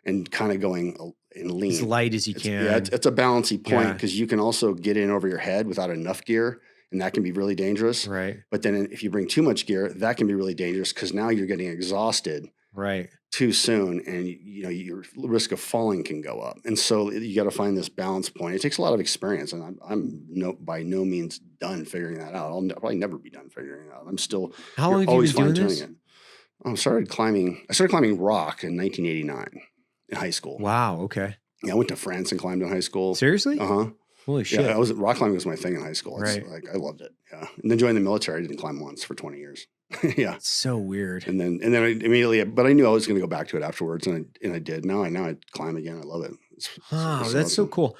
and kind of going and lean. As light as you can. Yeah, it's a balancing point, because you can also get in over your head without enough gear, and that can be really dangerous. Right. But then if you bring too much gear, that can be really dangerous, because now you're getting exhausted too soon, and your risk of falling can go up. And so you got to find this balance point. It takes a lot of experience, and I'm by no means done figuring that out. I'll probably never be done figuring it out. I'm still How long have you been doing this? I started climbing rock in 1989 in high school. Wow. Okay. Yeah, I went to France and climbed in high school. Seriously? Uh-huh. Holy shit. Yeah, rock climbing was my thing in high school. I loved it. Yeah. And then joined the military. I didn't climb once for 20 years. Yeah. It's so weird. And then I immediately, but I knew I was going to go back to it afterwards, and I did. Now I climb again. I love it. It's that's so cool.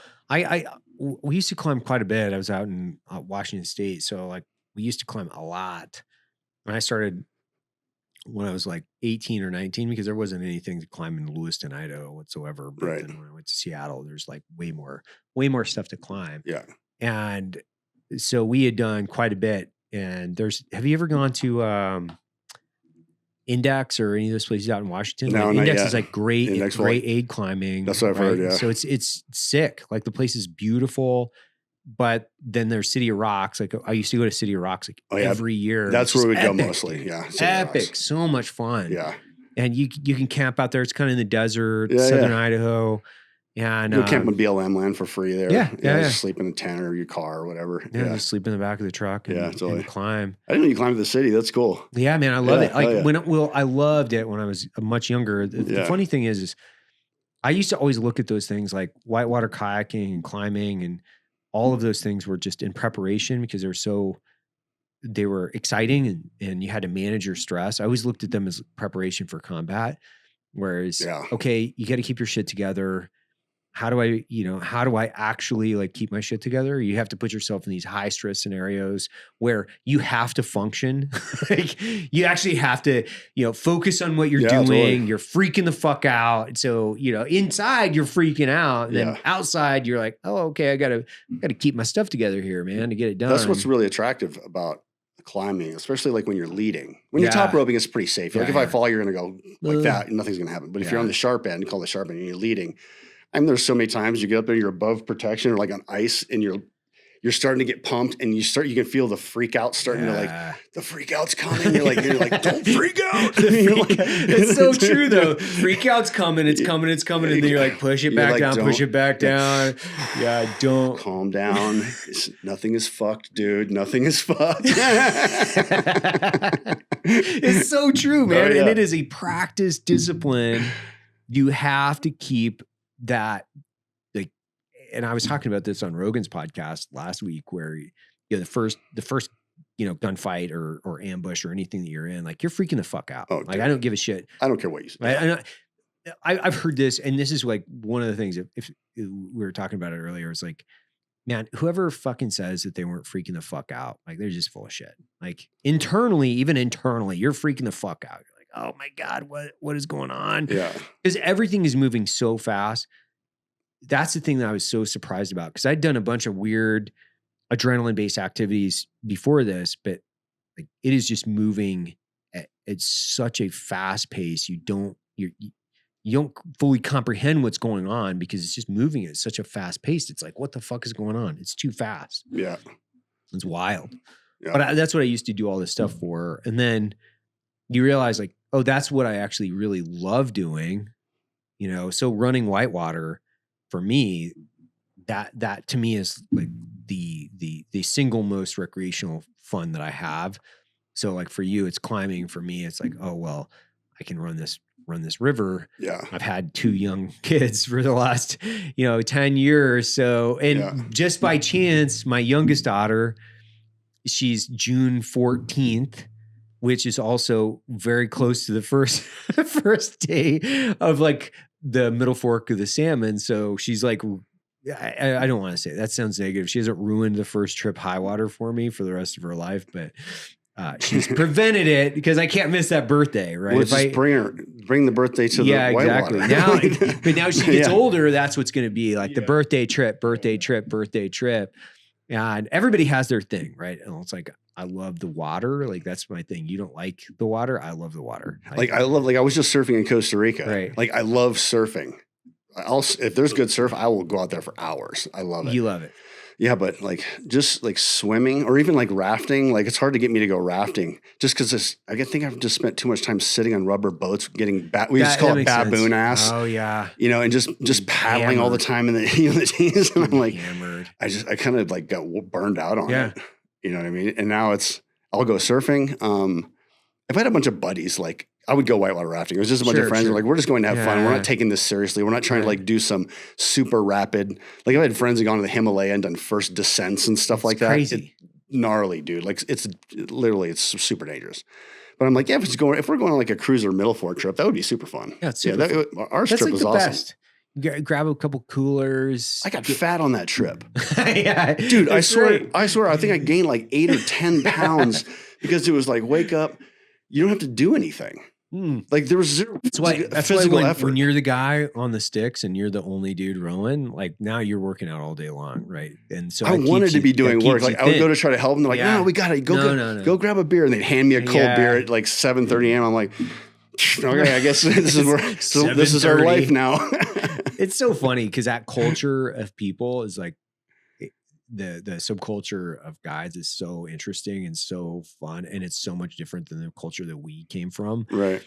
We used to climb quite a bit. I was out in Washington State, so we used to climb a lot. And I started when I was 18 or 19, because there wasn't anything to climb in Lewiston, Idaho whatsoever. But then when I went to Seattle, there's way more stuff to climb. Yeah. And so we had done quite a bit. And have you ever gone to Index or any of those places out in Washington? No, Index not yet. is great aid climbing. That's what I've heard. Yeah. So it's sick. The place is beautiful. But then there's City of Rocks. I used to go to City of Rocks every year. That's where we would go mostly. Yeah. Epic. So much fun. Yeah. And you can camp out there. It's kind of in the desert, southern Idaho. And you'll camp in BLM land for free there. Yeah. Just sleep in a tent or your car or whatever. Yeah. Just sleep in the back of the truck and climb. I didn't know you climbed to the city. That's cool. Yeah, man. I love it. I loved it when I was much younger. The funny thing is I used to always look at those things like whitewater kayaking and climbing, and all of those things were just in preparation because they were exciting and you had to manage your stress. I always looked at them as preparation for combat. Whereas, okay, you got to keep your shit together. How do I actually keep my shit together? You have to put yourself in these high stress scenarios where you have to function. You actually have to, focus on what you're doing. Totally. You're freaking the fuck out. So, inside you're freaking out. And then outside you're like, oh, okay, I gotta keep my stuff together here, man, to get it done. That's what's really attractive about climbing, especially when you're leading. When you're top roping, it's pretty safe. If I fall, you're going to go like that and nothing's going to happen. But if you're on the sharp end, called the sharp end, and you're leading, there's so many times you get up there, you're above protection or on ice, and you're starting to get pumped, and you can feel the freak out starting to the freak out's coming. You're like, don't freak out. It's so true though. Freak out's coming. It's coming. And then you're like, push it back down, push it back down. Yeah. Don't calm down. Nothing is fucked, dude. Nothing is fucked. It's so true, man. And it is a practice discipline. You have to keep that like, and I was talking about this on Rogan's podcast last week where, the first, gunfight or ambush or anything that you're in, like you're freaking the fuck out. Oh, like, I don't give a shit. I don't care what you say. Right? I've heard this, and this is like one of the things, if we were talking about it earlier, it's like, man, whoever fucking says that they weren't freaking the fuck out, like they're just full of shit. Like even internally, you're freaking the fuck out. You're like, oh my God, what is going on? Yeah. Because everything is moving so fast. That's the thing that I was so surprised about, because I'd done a bunch of weird adrenaline-based activities before this, but like it is just moving at such a fast pace. You don't fully comprehend what's going on because it's just moving at such a fast pace. It's like, what the fuck is going on? It's too fast. Yeah. It's wild. Yeah. But that's what I used to do all this stuff for. And then you realize like, oh, that's what I actually really love doing. So running whitewater for me, that to me is like the single most recreational fun that I have. So like for you, it's climbing. For me, it's like, oh, well, I can run this river. Yeah. I've had 2 young kids for the last, 10 years. So, and just by chance, my youngest daughter, she's June 14th, which is also very close to the first day of like the middle fork of the salmon. So she's like, I don't want to say that sounds negative. She hasn't ruined the first trip high water for me for the rest of her life, but she's prevented it because I can't miss that birthday, right? Well, just bring the birthday to the whitewater. Now, but now she gets older, that's what's going to be like the birthday trip. And everybody has their thing, right? And it's like, I love the water. Like that's my thing. You don't like the water. I love the water. I was just surfing in Costa Rica. Right. Like I love surfing. If there's good surf, I will go out there for hours. I love it. You love it. Yeah, but like just like swimming or even like rafting, like it's hard to get me to go rafting just because I think I've just spent too much time sitting on rubber boats getting we just call it baboon ass. Oh yeah. And just paddling all the time in the the teams. And I'm like hammered. I kind of like got burned out on it. You know what I mean? And now I'll go surfing. If I had a bunch of buddies, like I would go whitewater rafting. It was just a bunch of friends. We're like, we're just going to have fun. We're not taking this seriously. We're not trying to like do some super rapid. Like I've had friends who gone to the Himalaya and done first descents and stuff like that. Crazy. Gnarly, dude. Like it's super dangerous. But I'm like, if we're going on like a cruiser middle fork trip, that would be super fun. Yeah, it's super fun. Our trip like was the awesome. Best. Grab a couple coolers. I got fat on that trip. Yeah, dude. I swear. I think I gained like 8 or 10 pounds because it was like, wake up. You don't have to do anything. Like there was zero physical effort. When you're the guy on the sticks and you're the only dude rowing, like now you're working out all day long, right? And so I wanted to be doing work. Like I would go to try to help them. They're like, no, we got it. Go grab a beer. And they'd hand me a cold beer at like 7:30 a.m. I'm like, okay, I guess this is our life now. It's so funny because that culture of people is like the subculture of guys is so interesting and so fun, and it's so much different than the culture that we came from, right?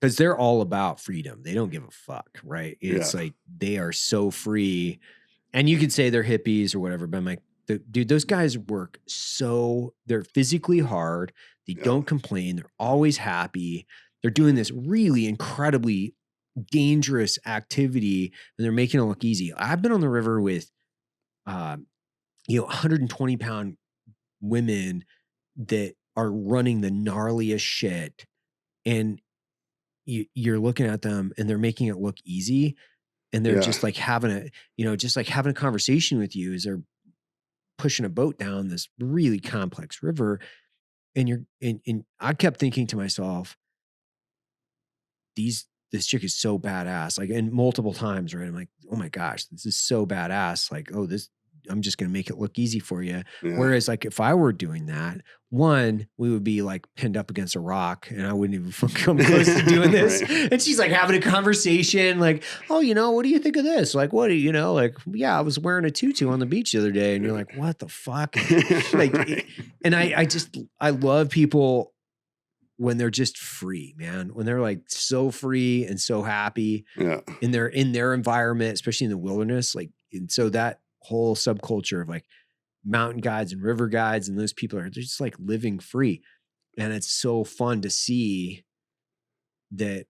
Because they're all about freedom. They don't give a fuck, right? It's like they are so free, and you could say they're hippies or whatever, but I'm like, dude, those guys work they're physically hard. They don't complain. They're always happy. They're doing this really incredibly dangerous activity, and they're making it look easy. I've been on the river with 120-pound women that are running the gnarliest shit, and you're looking at them and they're making it look easy, and they're just like having a conversation with you as they're pushing a boat down this really complex river. And I kept thinking to myself, this chick is so badass, like, and multiple times, right? I'm like, oh my gosh, this is so badass. Like, I'm just going to make it look easy for you. Yeah. Whereas like, if I were doing that, we would be like pinned up against a rock and I wouldn't even come close to doing this. Right. And she's like having a conversation like, oh, what do you think of this? Like, what do you know? Like, yeah, I was wearing a tutu on the beach the other day. And you're like, what the fuck? Like, and I love people when they're just free, man, when they're like so free and so happy in their environment, especially in the wilderness. Like, and so that whole subculture of like mountain guides and river guides, and those people they're just like living free. And it's so fun to see that,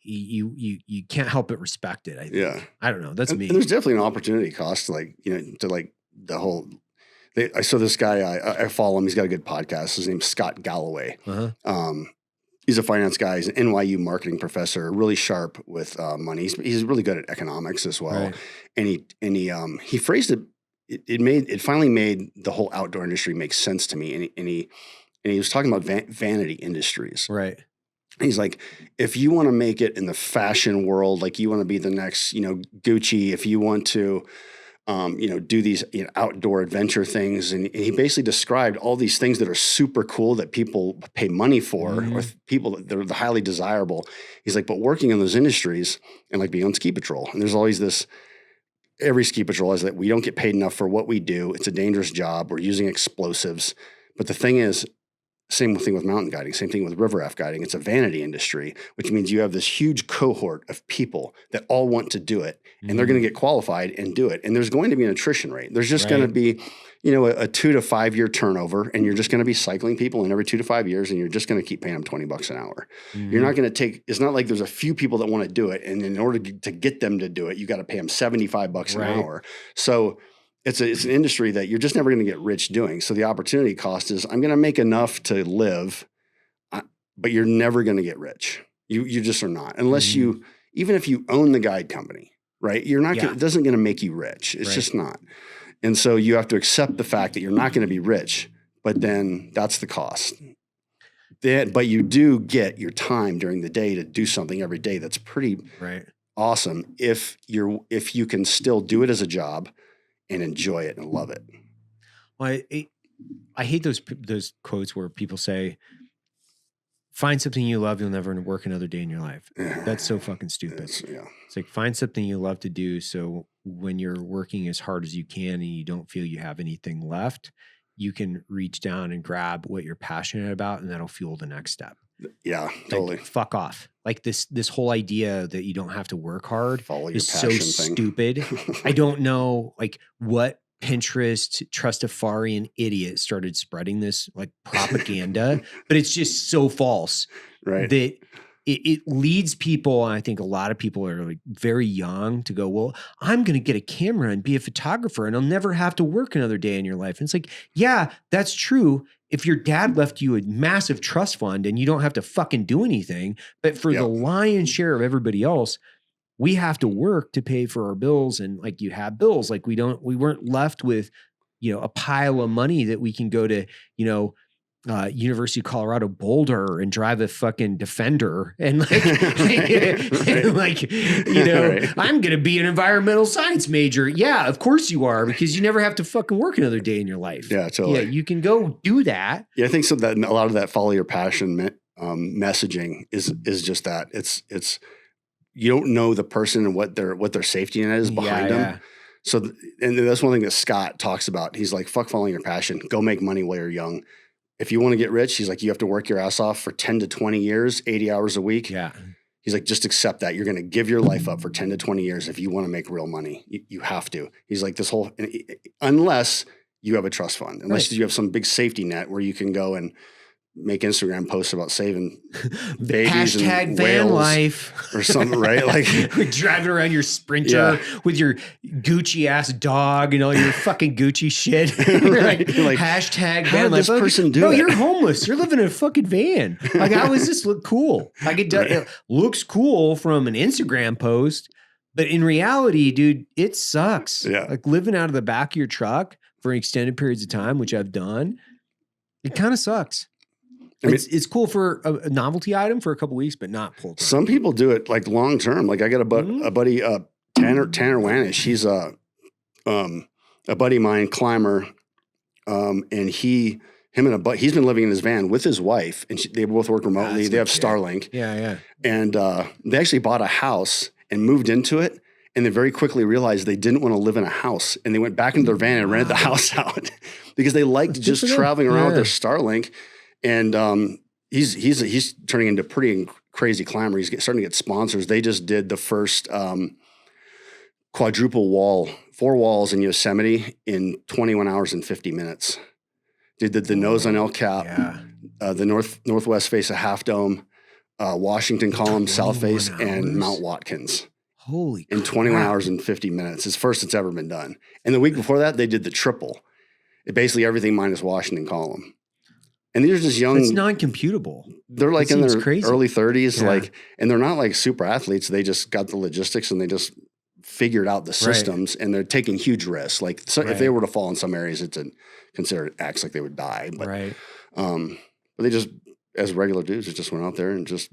you can't help but respect it. I think. Yeah. I don't know. That's me. And there's definitely an opportunity cost, like, to like the whole. I saw this guy. I follow him. He's got a good podcast. His name's Scott Galloway. He's a finance guy. He's an NYU marketing professor, really sharp with money. He's really good at economics as well. Right. And he phrased it. It finally made the whole outdoor industry make sense to me. And he was talking about vanity industries. Right. And he's like, if you want to make it in the fashion world, like you want to be the next, Gucci, if you want to, do these outdoor adventure things. And he basically described all these things that are super cool that people pay money for, or people that they're highly desirable. He's like, but working in those industries and like being on ski patrol, and there's always this, every ski patrol is that we don't get paid enough for what we do. It's a dangerous job. We're using explosives. But the thing is, same thing with mountain guiding, same thing with river raft guiding. It's a vanity industry, which means you have this huge cohort of people that all want to do it, and they're going to get qualified and do it. And there's going to be an attrition rate. There's just going to be, a 2 to 5 year turnover, and you're just going to be cycling people in every 2 to 5 years, and you're just going to keep paying them $20 an hour. You're not going to it's not like there's a few people that want to do it, and in order to get them to do it, you got to pay them $75 an hour. So it's an industry that you're just never going to get rich doing. So the opportunity cost is I'm going to make enough to live, but you're never going to get rich. You just are not, unless even if you own the guide company, right? You're not. It doesn't going to make you rich. It's just not. And so you have to accept the fact that you're not going to be rich, but then that's the cost. But you do get your time during the day to do something every day. That's pretty awesome. If you can still do it as a job and enjoy it and love it. Well, I hate those quotes where people say, find something you love, you'll never work another day in your life. That's so fucking stupid. It's like, find something you love to do, so when you're working as hard as you can and you don't feel you have anything left, you can reach down and grab what you're passionate about, and that'll fuel the next step. Yeah, totally. Like, fuck off. Like this whole idea that you don't have to work hard is so stupid. I don't know like what Pinterest Trustafarian idiot started spreading this like propaganda, but it's just so false. Right. That it leads people, and I think a lot of people are like very young, to go, well, I'm going to get a camera and be a photographer and I'll never have to work another day in your life. And it's like, yeah, that's true. If your dad left you a massive trust fund and you don't have to fucking do anything, but for the lion's share of everybody else, we have to work to pay for our bills. And like, you have bills, like we weren't left with, a pile of money that we can go to, University of Colorado Boulder and drive a fucking Defender and like, I'm going to be an environmental science major. Yeah, of course you are, because you never have to fucking work another day in your life. Yeah, totally. Yeah, you can go do that. Yeah, I think so. That a lot of that follow your passion messaging is just that. It's you don't know the person and what their safety net is behind them. So, and that's one thing that Scott talks about. He's like, fuck following your passion. Go make money while you're young. If you want to get rich, he's like, you have to work your ass off for 10 to 20 years, 80 hours a week. Yeah. He's like, just accept that. You're going to give your life up for 10 to 20 years if you want to make real money. You have to. He's like, unless you have a trust fund, unless you have some big safety net where you can go and make Instagram posts about saving babies and van life or something, right? Like driving around your Sprinter with your Gucci ass dog and all your fucking Gucci shit. like hashtag van life. This person do it? You're homeless. You're living in a fucking van. Like, how does this look cool? Like it looks cool from an Instagram post, but in reality, dude, it sucks. Yeah. Like living out of the back of your truck for extended periods of time, which I've done, it kind of sucks. I mean, it's cool for a novelty item for a couple of weeks, but not full time. Some people do it like long term. Like I got a buddy, Tanner Wanish. He's a buddy of mine, climber, and he's been living in his van with his wife, and they both work remotely. They have Starlink. Yeah. And they actually bought a house and moved into it. And they very quickly realized they didn't want to live in a house, and they went back into their van and rented the house out because they liked just traveling around with their Starlink. And he's turning into a pretty crazy climber. He's starting to get sponsors. They just did the first quadruple wall, 4 walls in Yosemite in 21 hours and 50 minutes. They did the nose on El Cap, the northwest face of Half Dome, Washington Column, South Face, 21 and hours? Mount Watkins Holy in 21 crap. hours and 50 minutes. It's first it's ever been done. And the week before that, they did the triple. Basically everything minus Washington Column. And these are just young. It's non-computable. They're like in their crazy. early 30s, Yeah. like, and they're not like super athletes. They just got the logistics and they just figured out the systems, and they're taking huge risks. Like, so if they were to fall in some areas, it's considered acts like they would die. But, but they just, as regular dudes, just went out there and just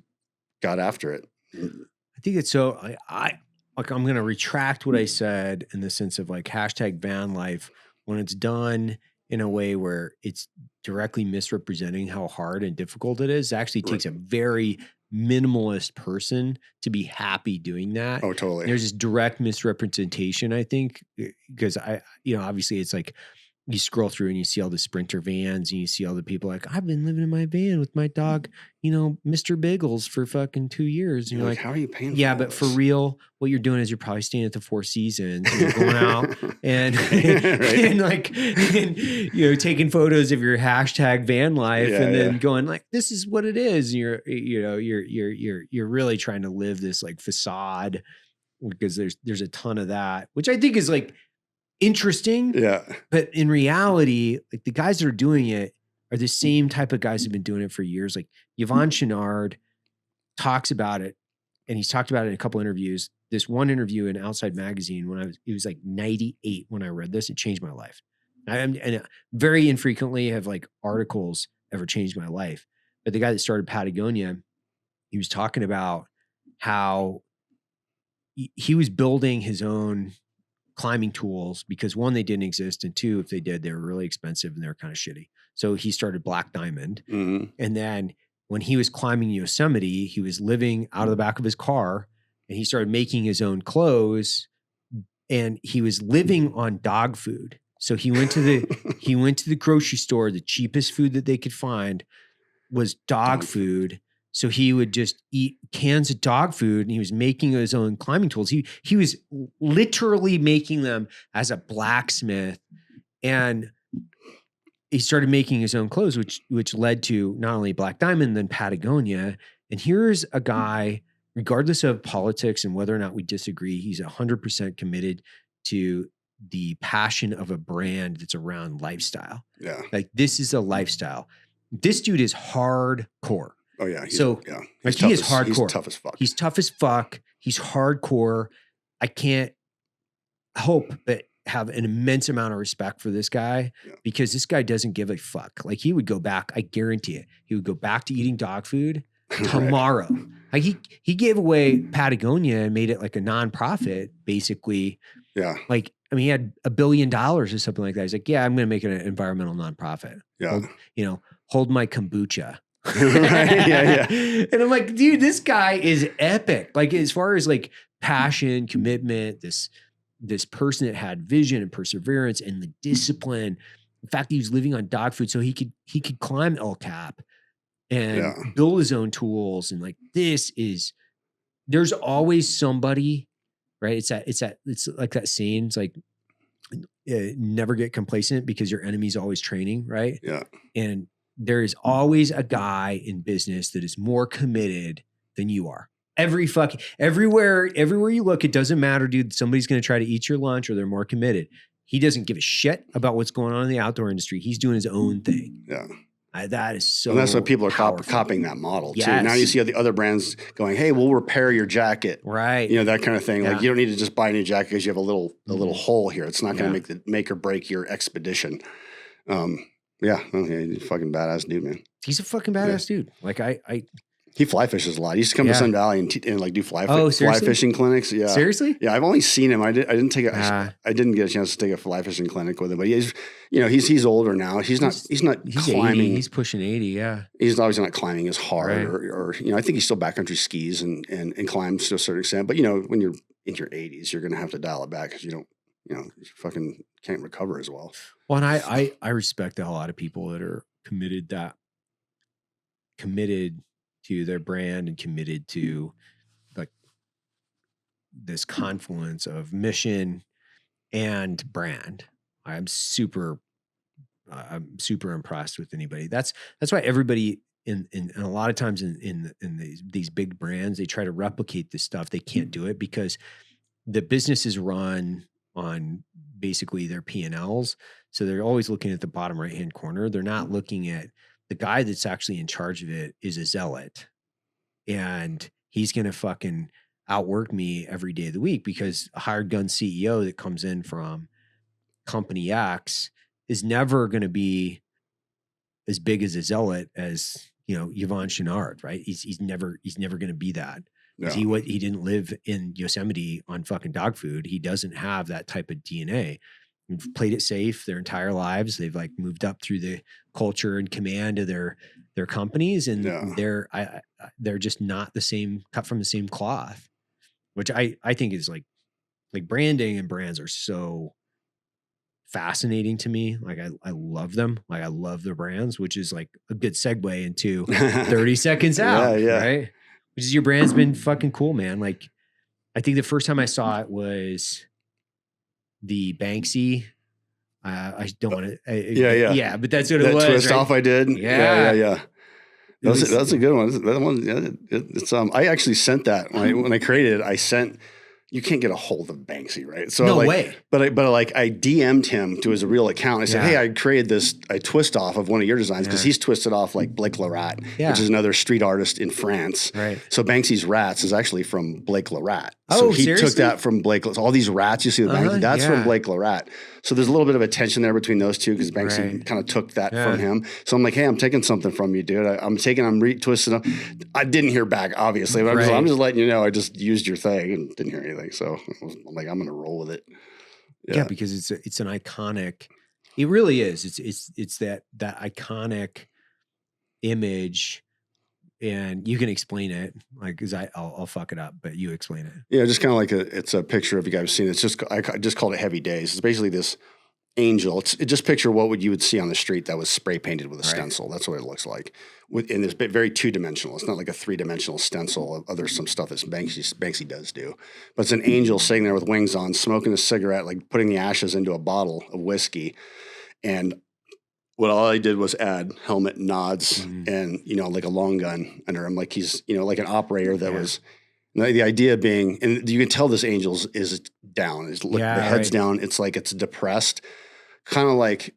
got after it. I think it's so. I'm going to retract what I said in the sense of like #van life when it's done in a way where it's directly misrepresenting how hard and difficult it is. It actually takes a very minimalist person to be happy doing that. Oh, totally. There's this direct misrepresentation, I think, because obviously it's like you scroll through and you see all the Sprinter vans and you see all the people like, I've been living in my van with my dog, Mr. Biggles for fucking 2 years. And you're like, how are you paying? Yeah, but for real, what you're doing is you're probably staying at the Four Seasons and you're going out and, taking photos of your #van life and then going like, this is what it is. And you're really trying to live this like facade because there's a ton of that, which I think is like interesting. Yeah. But in reality, like the guys that are doing it are the same type of guys who've been doing it for years. Like Yvon Chouinard talks about it, and he's talked about it in a couple interviews. This one interview in Outside Magazine it was like 98 when I read this, it changed my life. And very infrequently have like articles ever changed my life. But the guy that started Patagonia, he was talking about how he was building his own climbing tools because one, they didn't exist, and two, if they did, they were really expensive and they were kind of shitty. So he started Black Diamond. Mm-hmm. And then when he was climbing Yosemite, he was living out of the back of his car and he started making his own clothes, and he was living on dog food. So he went to the grocery store. The cheapest food that they could find was dog food. So he would just eat cans of dog food, and he was making his own climbing tools. He was literally making them as a blacksmith, and he started making his own clothes, which led to not only Black Diamond, then Patagonia. And here's a guy, regardless of politics and whether or not we disagree, he's 100% committed to the passion of a brand that's around lifestyle. Yeah. Like this is a lifestyle. This dude is hardcore. Oh yeah. He is hardcore. He's tough as fuck. He's tough as fuck. He's hardcore. I can't hope but have an immense amount of respect for this guy because this guy doesn't give a fuck. Like he would go back. I guarantee it. He would go back to eating dog food tomorrow. Like he gave away Patagonia and made it like a nonprofit, basically. Yeah. Like, I mean, he had $1 billion or something like that. He's like, yeah, I'm going to make it an environmental nonprofit. Yeah. Hold my kombucha. Yeah. And I'm like, dude, this guy is epic. Like as far as like passion, commitment, this person that had vision and perseverance and the discipline. In fact, he was living on dog food so he could climb El Cap and build his own tools. And like there's always somebody, right? It's like that saying. It's like never get complacent because your enemy's always training, right? Yeah. And there is always a guy in business that is more committed than you are. Everywhere you look, it doesn't matter, dude. Somebody's going to try to eat your lunch or they're more committed. He doesn't give a shit about what's going on in the outdoor industry. He's doing his own thing. Yeah. That is so. And that's what people are powerful. copying that model too. Yes. Now you see the other brands going, "Hey, we'll repair your jacket." Right. That kind of thing. Yeah. Like you don't need to just buy a new jacket because you have a little hole here. It's not going to make or break your expedition. Yeah, okay, he's a fucking badass dude, man. He's a fucking badass dude. Like he fly fishes a lot. He used to come to Sun Valley and like do fly fishing clinics. Yeah, seriously? Yeah, I've only seen him. I didn't get a chance to take a fly fishing clinic with him. But he's older now. He's climbing. 80. He's pushing 80. Yeah, he's obviously not climbing as hard, right. or I think he still backcountry skis and climbs to a certain extent. But when you're in your 80s, you're gonna have to dial it back because you fucking can't recover as well. Well, and I respect a lot of people that are committed to their brand and committed to like this confluence of mission and brand. I'm super impressed with anybody. That's why everybody and a lot of times in these big brands, they try to replicate this stuff. They can't do it because the business is run on basically their P&Ls. So they're always looking at the bottom right-hand corner. They're not looking at the guy that's actually in charge of it is a zealot. And he's going to fucking outwork me every day of the week because a hired gun CEO that comes in from company X is never going to be as big as a zealot as, Yvon Chouinard, right? He's never going to be that. Because he didn't live in Yosemite on fucking dog food. He doesn't have that type of DNA. They've played it safe their entire lives. They've like moved up through the culture and command of their companies, and they're just not the same, cut from the same cloth, which I think is like branding and brands are so fascinating to me. Like I love them. Like I love the brands, which is like a good segue into 30 seconds out, right? Which is your brand's been fucking cool, man. Like, I think the first time I saw it was the Banksy. I don't want to. Yeah, but that's what it was. Twist right? off I did. Yeah. That's a good one. That one, it's I actually sent that when I created it. I sent. You can't get a hold of Banksy, right? So no way. But I DM'd him to his real account. I said, hey, I created this twist off of one of your designs because he's twisted off like Blake Lerat, which is another street artist in France. Right. So Banksy's rats is actually from Blake Lerat. Oh, so he seriously? took that from Blake. All these rats you see with Banksy, that's from Blake Lerat. So there's a little bit of a tension there between those two because Banksy kind of took that from him. So I'm like, hey, I'm taking something from you, dude. I'm retwisting them. I didn't hear back, obviously, but I'm just letting you know I just used your thing and didn't hear anything. So I'm like, I'm going to roll with it. Yeah, because it's an iconic. It really is. It's that iconic image, and you can explain it, like, because I'll fuck it up, but you explain it. Yeah, just kind of like it's a picture of, you guys have seen it. It's just, I just called it Heavy Days. It's basically this angel. It just picture what you would see on the street that was spray painted with a stencil. That's what it looks like. And it's very two-dimensional. It's not like a three-dimensional stencil. There's some stuff that Banksy does do. But it's an angel sitting there with wings on, smoking a cigarette, like putting the ashes into a bottle of whiskey. And what all I did was add helmet, nods, and, like a long gun under him. Like he's, like an operator that was... The idea being, and you can tell this angel is down. The head's down. It's like it's depressed. Kind of like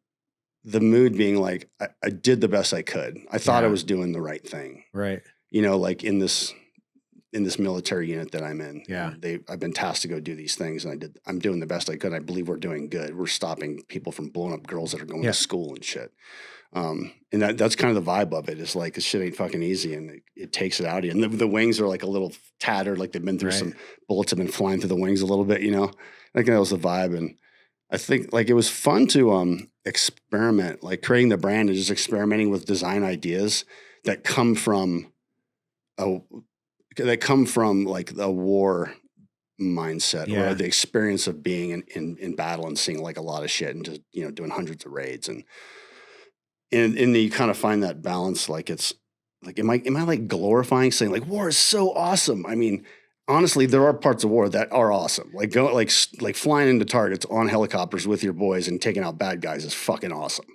the mood being like, I did the best I could. I thought I was doing the right thing. Right. Like in this military unit that I'm in. Yeah. I've been tasked to go do these things, and I'm doing the best I could. I believe we're doing good. We're stopping people from blowing up girls that are going to school and shit. And that's kind of the vibe of it. It's like, this shit ain't fucking easy, and it takes it out of you. And the wings are like a little tattered, like they've been through some bullets have been flying through the wings a little bit, I think that was the vibe. And I think like it was fun to experiment, like creating the brand and just experimenting with design ideas that come from like the war mindset or the experience of being in battle and seeing like a lot of shit and just, doing hundreds of raids. And you kind of find that balance. Like, it's like, am I like glorifying saying like war is so awesome? I mean, honestly, there are parts of war that are awesome. Like like flying into targets on helicopters with your boys and taking out bad guys is fucking awesome.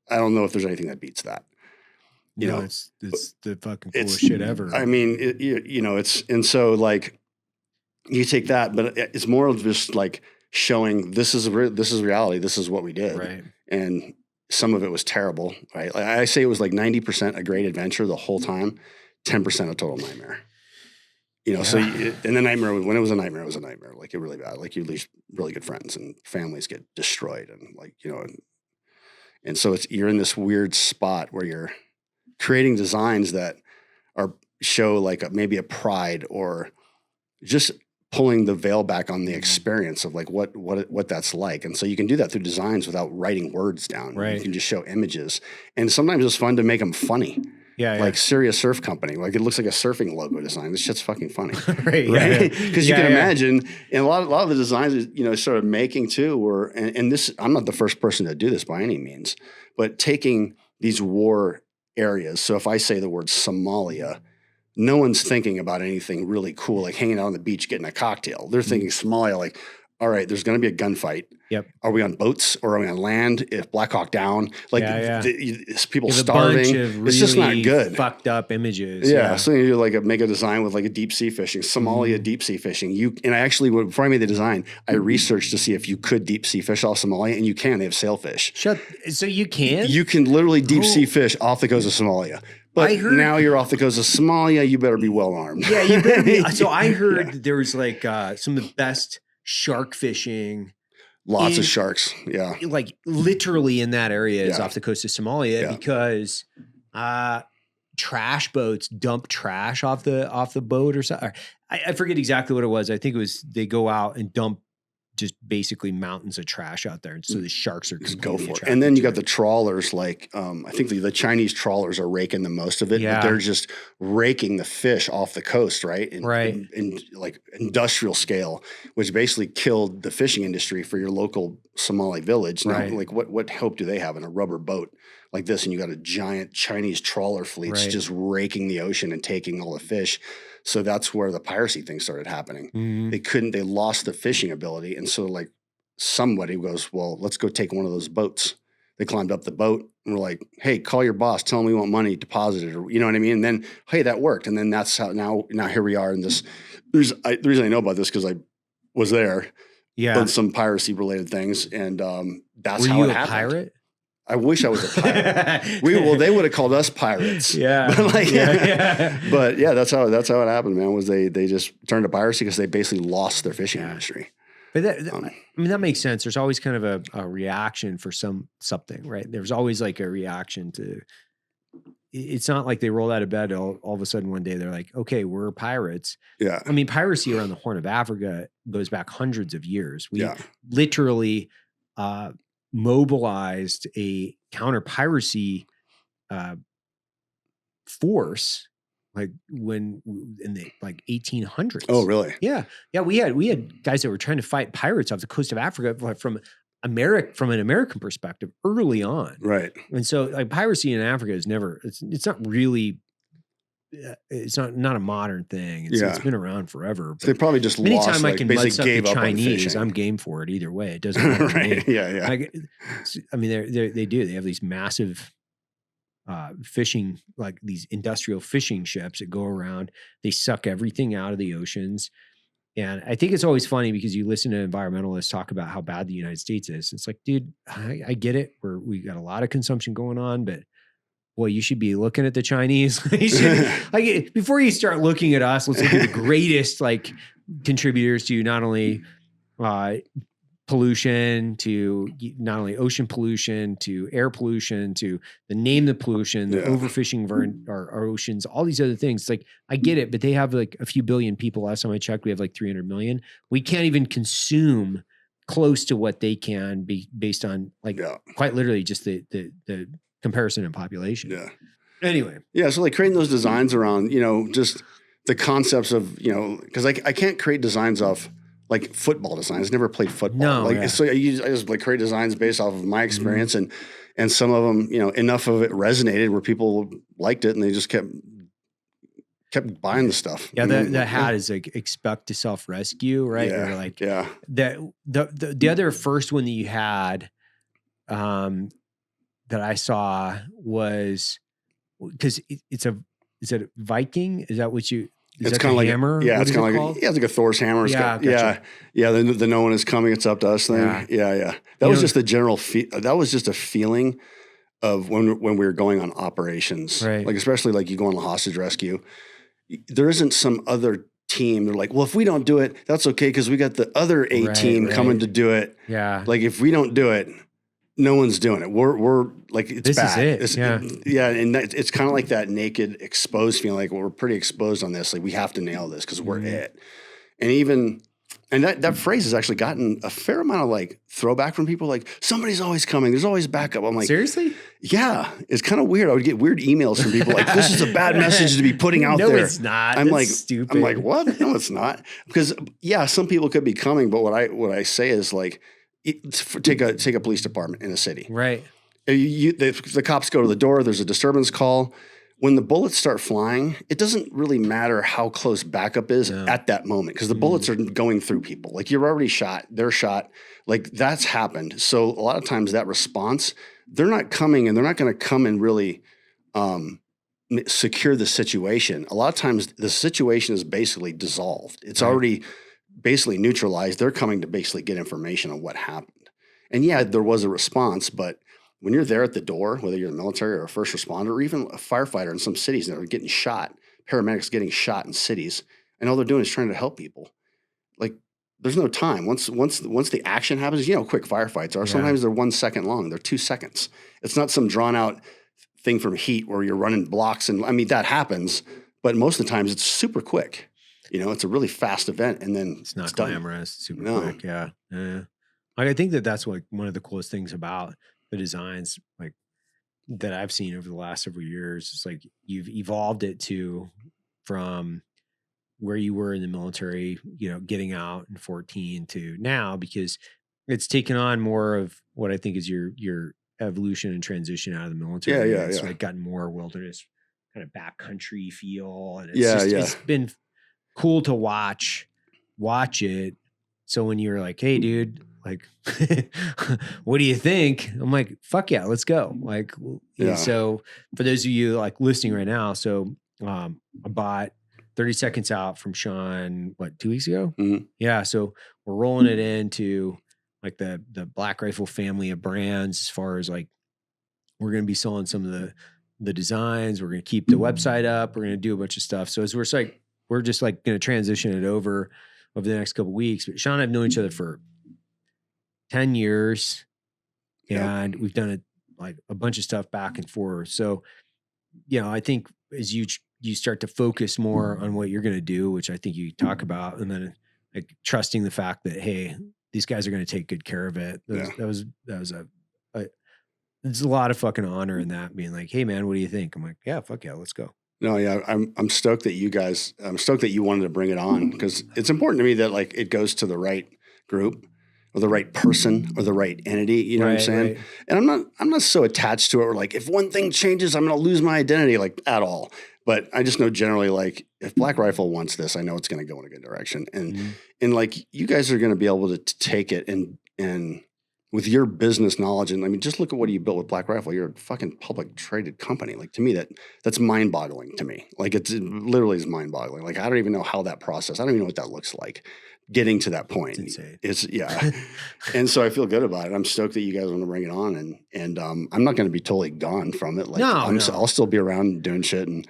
I don't know if there's anything that beats that. It's the fucking coolest shit ever. I mean, it's, and so like you take that, but it's more of just like showing this is reality. This is what we did. Right. And some of it was terrible, right? Like I say it was like 90% a great adventure the whole time, 10% a total nightmare. So and the nightmare, when it was a nightmare, like it really bad. Like you lose really good friends and families get destroyed, and like, and so you're in this weird spot where you're creating designs that show like maybe a pride or just pulling the veil back on the experience of like what that's like. And so you can do that through designs without writing words down. Right. You can just show images. And sometimes it's fun to make them funny. Like Serious Surf Company. Like it looks like a surfing logo design. This shit's fucking funny. Right? Because you can imagine, and a lot of the designs, started making too were, and this, I'm not the first person to do this by any means, but taking these war areas. So if I say the word Somalia, no one's thinking about anything really cool, like hanging out on the beach, getting a cocktail. They're thinking Somalia, like, all right, there's going to be a gunfight. Yep. Are we on boats or are we on land? If Black Hawk Down, like people There's starving, a bunch of really it's just not good. Fucked up images. Yeah. So you like make a design with like a deep sea fishing, Somalia deep sea fishing. And I actually, before I made the design, I researched to see if you could deep sea fish off Somalia, and you can. They have sailfish. So you can? You can literally deep sea fish off the coast of Somalia. But now you're off the coast of Somalia, you better be well armed. Yeah, you better be. So I heard there was like some of the best shark fishing. Lots of sharks. Yeah. Like literally in that area is off the coast of Somalia because trash boats dump trash off the boat or something. I forget exactly what it was. I think it was they go out and dump just basically mountains of trash out there. And so the sharks are just go for it. And then you got the trawlers, like I think the Chinese trawlers are raking the most of it, but they're just raking the fish off the coast, right? In like industrial scale, which basically killed the fishing industry for your local Somali village. Now, like what hope do they have in a rubber boat like this? And you got a giant Chinese trawler fleet just raking the ocean and taking all the fish. So that's where the piracy thing started happening. They lost the fishing ability. And so like somebody goes, well, let's go take one of those boats. They climbed up the boat and were like, hey, call your boss, tell him we want money deposited, or you know what I mean? And then, hey, that worked. And then that's how now here we are in this. The reason I know about this because I was there on some piracy related things. And that's how it happened. Were you a pirate? I wish I was a pirate. They would have called us pirates. Yeah. But that's how it happened, man. Was they just turned to piracy because they basically lost their fishing industry. But that makes sense. There's always kind of a reaction for something, right? There's always like a reaction to. It's not like they roll out of bed all of a sudden one day they're like, okay, we're pirates. Yeah. I mean, piracy around the Horn of Africa goes back hundreds of years. We literally mobilized a counter piracy force like in the like 1800s. Oh, really? Yeah. We had guys that were trying to fight pirates off the coast of Africa from an American perspective early on. Right. And so like piracy in Africa is it's not really. It's not a modern thing. It's been around forever. So they probably just lost. Anytime I can mud suck the up Chinese, I'm game for it either way. It doesn't matter. Right. Yeah. I mean, they do. They have these massive fishing, like these industrial fishing ships that go around. They suck everything out of the oceans. And I think it's always funny because you listen to environmentalists talk about how bad the United States is. It's like, dude, I get it. We got a lot of consumption going on, but boy, you should be looking at the Chinese. Before you start looking at us, let's look at the greatest like contributors to not only pollution, to not only ocean pollution, to air pollution, to the pollution, the overfishing of our oceans, all these other things. It's like, I get it, but they have like a few billion people. Last time I checked, we have like 300 million. We can't even consume close to what they can be based on quite literally just the comparison in population. Yeah. Anyway. Yeah. So like creating those designs around, just the concepts of, because I can't create designs off like football designs. Never played football. So I just like create designs based off of my experience and some of them, enough of it resonated where people liked it and they just kept buying the stuff. Yeah. The hat is like expect to self-rescue, right? Yeah. Or like the other first one that you had, that I saw was because is it a Viking? Is that what you? It's kind of like hammer. It's kind of like it's like a Thor's hammer. Gotcha. The no one is coming. It's up to us thing. Yeah. That was just the general. That was just a feeling of when we were going on operations, right? Like especially like you go on a hostage rescue. There isn't some other team. They're like, well, if we don't do it, that's okay because we got the other team coming to do it. Yeah. Like if we don't do it, no one's doing it. We're like, it's this bad. Is it. And it's kind of like that naked, exposed feeling. Like we're pretty exposed on this. Like we have to nail this because we're it. And that phrase has actually gotten a fair amount of like throwback from people. Like somebody's always coming. There's always backup. I'm like, seriously? Yeah, it's kind of weird. I would get weird emails from people like, this is a bad message to be putting out there. No, it's not. I'm That's like, stupid. I'm like, what? No, it's not. Because some people could be coming, but what I say is like, take a police department in a city. Right. The cops go to the door. There's a disturbance call. when the bullets start flying, it doesn't really matter how close backup is at that moment because the bullets are going through people. Like you're already shot, they're shot. Like that's happened. So a lot of times that response, they're not coming and they're not going to come and really secure the situation. A lot of times the situation is basically dissolved. It's already basically neutralized. They're coming to basically get information on what happened. And yeah, there was a response, but when you're there at the door, whether you're the military or a first responder or even a firefighter in some cities that are getting shot, paramedics getting shot in cities, and all they're doing is trying to help people. Like there's no time. Once the action happens, quick firefights are. Sometimes they're 1 second long. They're 2 seconds. It's not some drawn out thing from heat where you're running blocks. And I mean, that happens, but most of the times it's super quick. It's a really fast event. And then it's not glamorous, it's super quick. Yeah. I think that's like one of the coolest things about the designs like that I've seen over the last several years. It's like you've evolved it from where you were in the military, getting out in 14 to now, because it's taken on more of what I think is your evolution and transition out of the military. It's like gotten more wilderness kind of backcountry feel. And it's it's been cool to watch it. So when you're like, hey dude, like, what do you think? I'm like, fuck yeah, let's go. Like, so for those of you like listening right now, so I bought 30 Seconds Out from Sean, 2 weeks ago? Mm-hmm. Yeah. So we're rolling it into like the Black Rifle family of brands as far as like, we're going to be selling some of the designs. We're going to keep the website up. We're going to do a bunch of stuff. So as we're just like going to transition it over the next couple of weeks. But Sean and I have known each other for 10 years and we've done like a bunch of stuff back and forth. So, I think as you start to focus more on what you're going to do, which I think you talk about, and then like trusting the fact that, hey, these guys are going to take good care of it. There's a lot of fucking honor in that, being like, hey man, what do you think? I'm like, yeah, fuck yeah, let's go. No, yeah, I'm stoked that you wanted to bring it on because it's important to me that like it goes to the right group or the right person or the right entity. You know what I'm saying? Right. And I'm not so attached to it. Or like, if one thing changes, I'm going to lose my identity, like at all. But I just know generally, like, if Black Rifle wants this, I know it's going to go in a good direction. And and like, you guys are going to be able to take it and with your business knowledge, and I mean, just look at what you built with Black Rifle. You're a fucking public traded company. Like to me, that's mind boggling to me. Like it literally is mind boggling. Like I don't even know how that process. I don't even know what that looks like. Getting to that point, it's and so I feel good about it. I'm stoked that you guys want to bring it on, and I'm not going to be totally gone from it. Like I'll still be around doing shit, and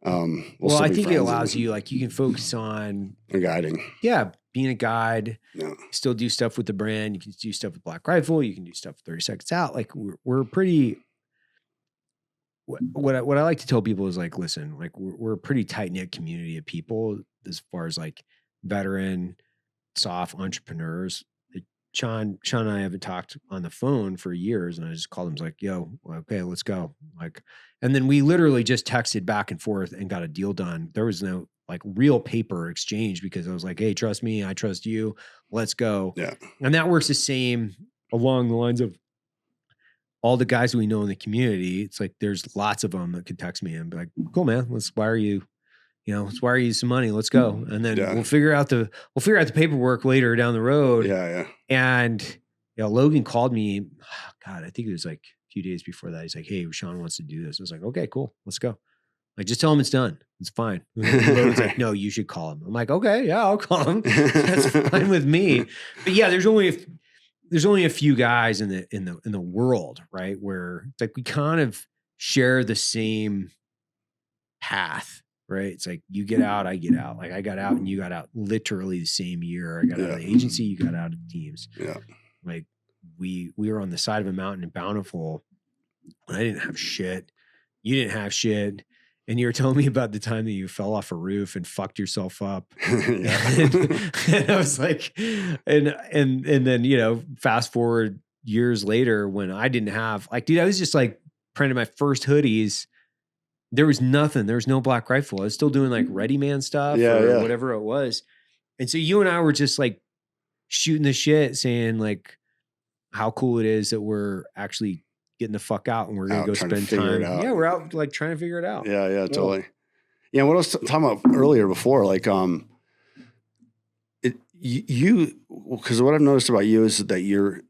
well, I think it allows you, like, you can focus on guiding. Yeah, being a guide. Still do stuff with the brand. You can do stuff with Black Rifle. You can do stuff with 30 Seconds Out. Like we're pretty. What I like to tell people is like, listen, like we're a pretty tight knit community of people as far as like veteran, soft entrepreneurs. Sean and I haven't talked on the phone for years, and I just called him. I was like, yo, okay, let's go. Like, and then we literally just texted back and forth and got a deal done. There was no like real paper exchange because I was like, hey, trust me, I trust you. Let's go. Yeah. And that works the same along the lines of all the guys we know in the community. It's like, there's lots of them that could text me and be like, cool, man, let's wire you some money. Let's go. And then we'll figure out the paperwork later down the road. Yeah. And, Logan called me, God, I think it was like a few days before that. He's like, hey, Sean wants to do this. I was like, okay, cool. Let's go. Like, just tell him it's done. It's fine. Logan's like, no, you should call him. I'm like, okay, yeah, I'll call him. That's fine with me. But yeah, there's only a few guys in the world, right? Where it's like, we kind of share the same path. Right. It's like, you get out, I get out. Like I got out and you got out literally the same year. I got out of the agency, you got out of the teams. Yeah. Like we were on the side of a mountain in Bountiful and I didn't have shit. You didn't have shit. And you were telling me about the time that you fell off a roof and fucked yourself up. and I was like, and then, fast forward years later when I didn't have, like, dude, I was just like printing my first hoodies. There was nothing. There was no Black Rifle. I was still doing like Ready Man stuff or whatever it was. And so you and I were just like shooting the shit, saying like how cool it is that we're actually getting the fuck out and we're going Out to go trying to spend figure it time. out. Yeah, we're out like trying to figure it out. Yeah, yeah, totally. Yeah, what I was talking about earlier before, like, you, because what I've noticed about you is that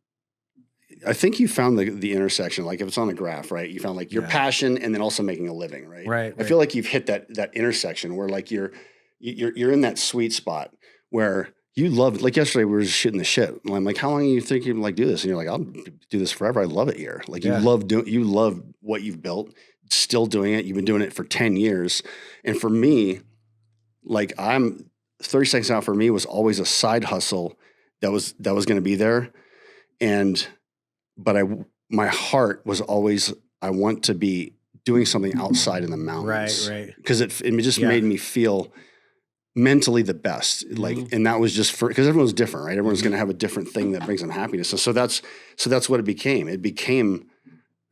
I think you found the intersection. Like if it's on a graph, right? You found like your passion and then also making a living, right? Right. I feel like you've hit that intersection where like you're in that sweet spot where you love it. Like yesterday we were just shooting the shit. And I'm like, how long do you think you can like do this? And you're like, I'll do this forever. I love it here. Like you love what you've built, still doing it. You've been doing it for 10 years. And for me, like 30 Seconds Out for me was always a side hustle that was going to be there. But my heart was always, I want to be doing something outside in the mountains. Right. Because it just made me feel mentally the best. Like, and that was just because everyone's different, right? Everyone's going to have a different thing that brings them happiness. So that's what it became. It became,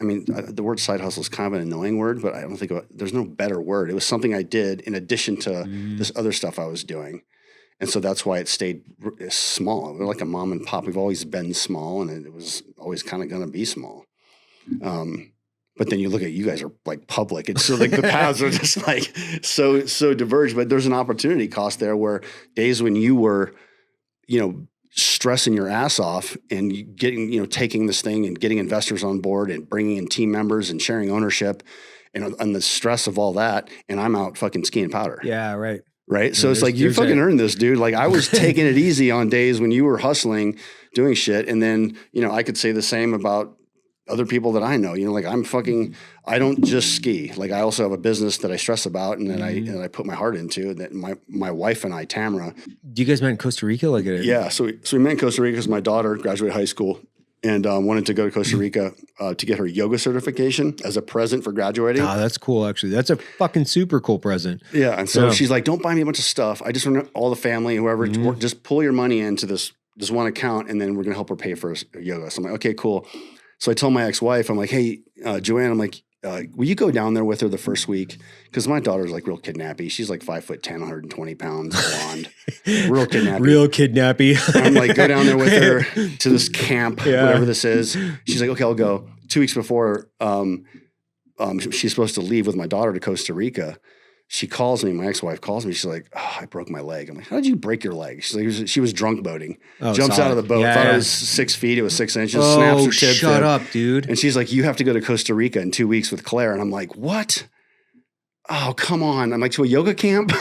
I mean, the word side hustle is kind of an annoying word, but I don't think there's no better word. It was something I did in addition to this other stuff I was doing. And so that's why it stayed small. We're like a mom and pop. We've always been small, and it was always kind of going to be small. But then you look at you guys are like public, and so like the paths are just like so diverged. But there's an opportunity cost there where days when you were, stressing your ass off and getting, taking this thing and getting investors on board and bringing in team members and sharing ownership, and the stress of all that, and I'm out fucking skiing powder. Yeah, right. Right. So it's like, you fucking earned this, dude. Like I was taking it easy on days when you were hustling, doing shit. And then, I could say the same about other people that I know, like I don't just ski. Like I also have a business that I stress about and that I put my heart into, that my wife and I, Tamara. Do you guys met in Costa Rica? Yeah. So we met in Costa Rica because my daughter graduated high school and wanted to go to Costa Rica to get her yoga certification as a present for graduating. Oh, that's cool, actually. That's a fucking super cool present. Yeah, and so she's like, don't buy me a bunch of stuff. I just want all the family, whoever, to work, just pull your money into this one account, and then we're going to help her pay for yoga. So I'm like, okay, cool. So I told my ex-wife, I'm like, hey, Joanne, I'm like, will you go down there with her the first week? Because my daughter's like real kidnappy. She's like 5'10", 120 pounds, blonde, real kidnappy. Real kidnappy. I'm like, go down there with her to this camp, whatever this is. She's like, okay, I'll go. 2 weeks before she's supposed to leave with my daughter to Costa Rica, she calls me. My ex-wife calls me. She's like, oh, I broke my leg. I'm like, how did you break your leg? She's like, she was drunk boating. Jumps out of the boat. Thought it was 6 feet. It was 6 inches. Snaps her tib. Shut up, dude. And she's like, you have to go to Costa Rica in 2 weeks with Claire. And I'm like, what? Oh, come on. I'm like, to a yoga camp?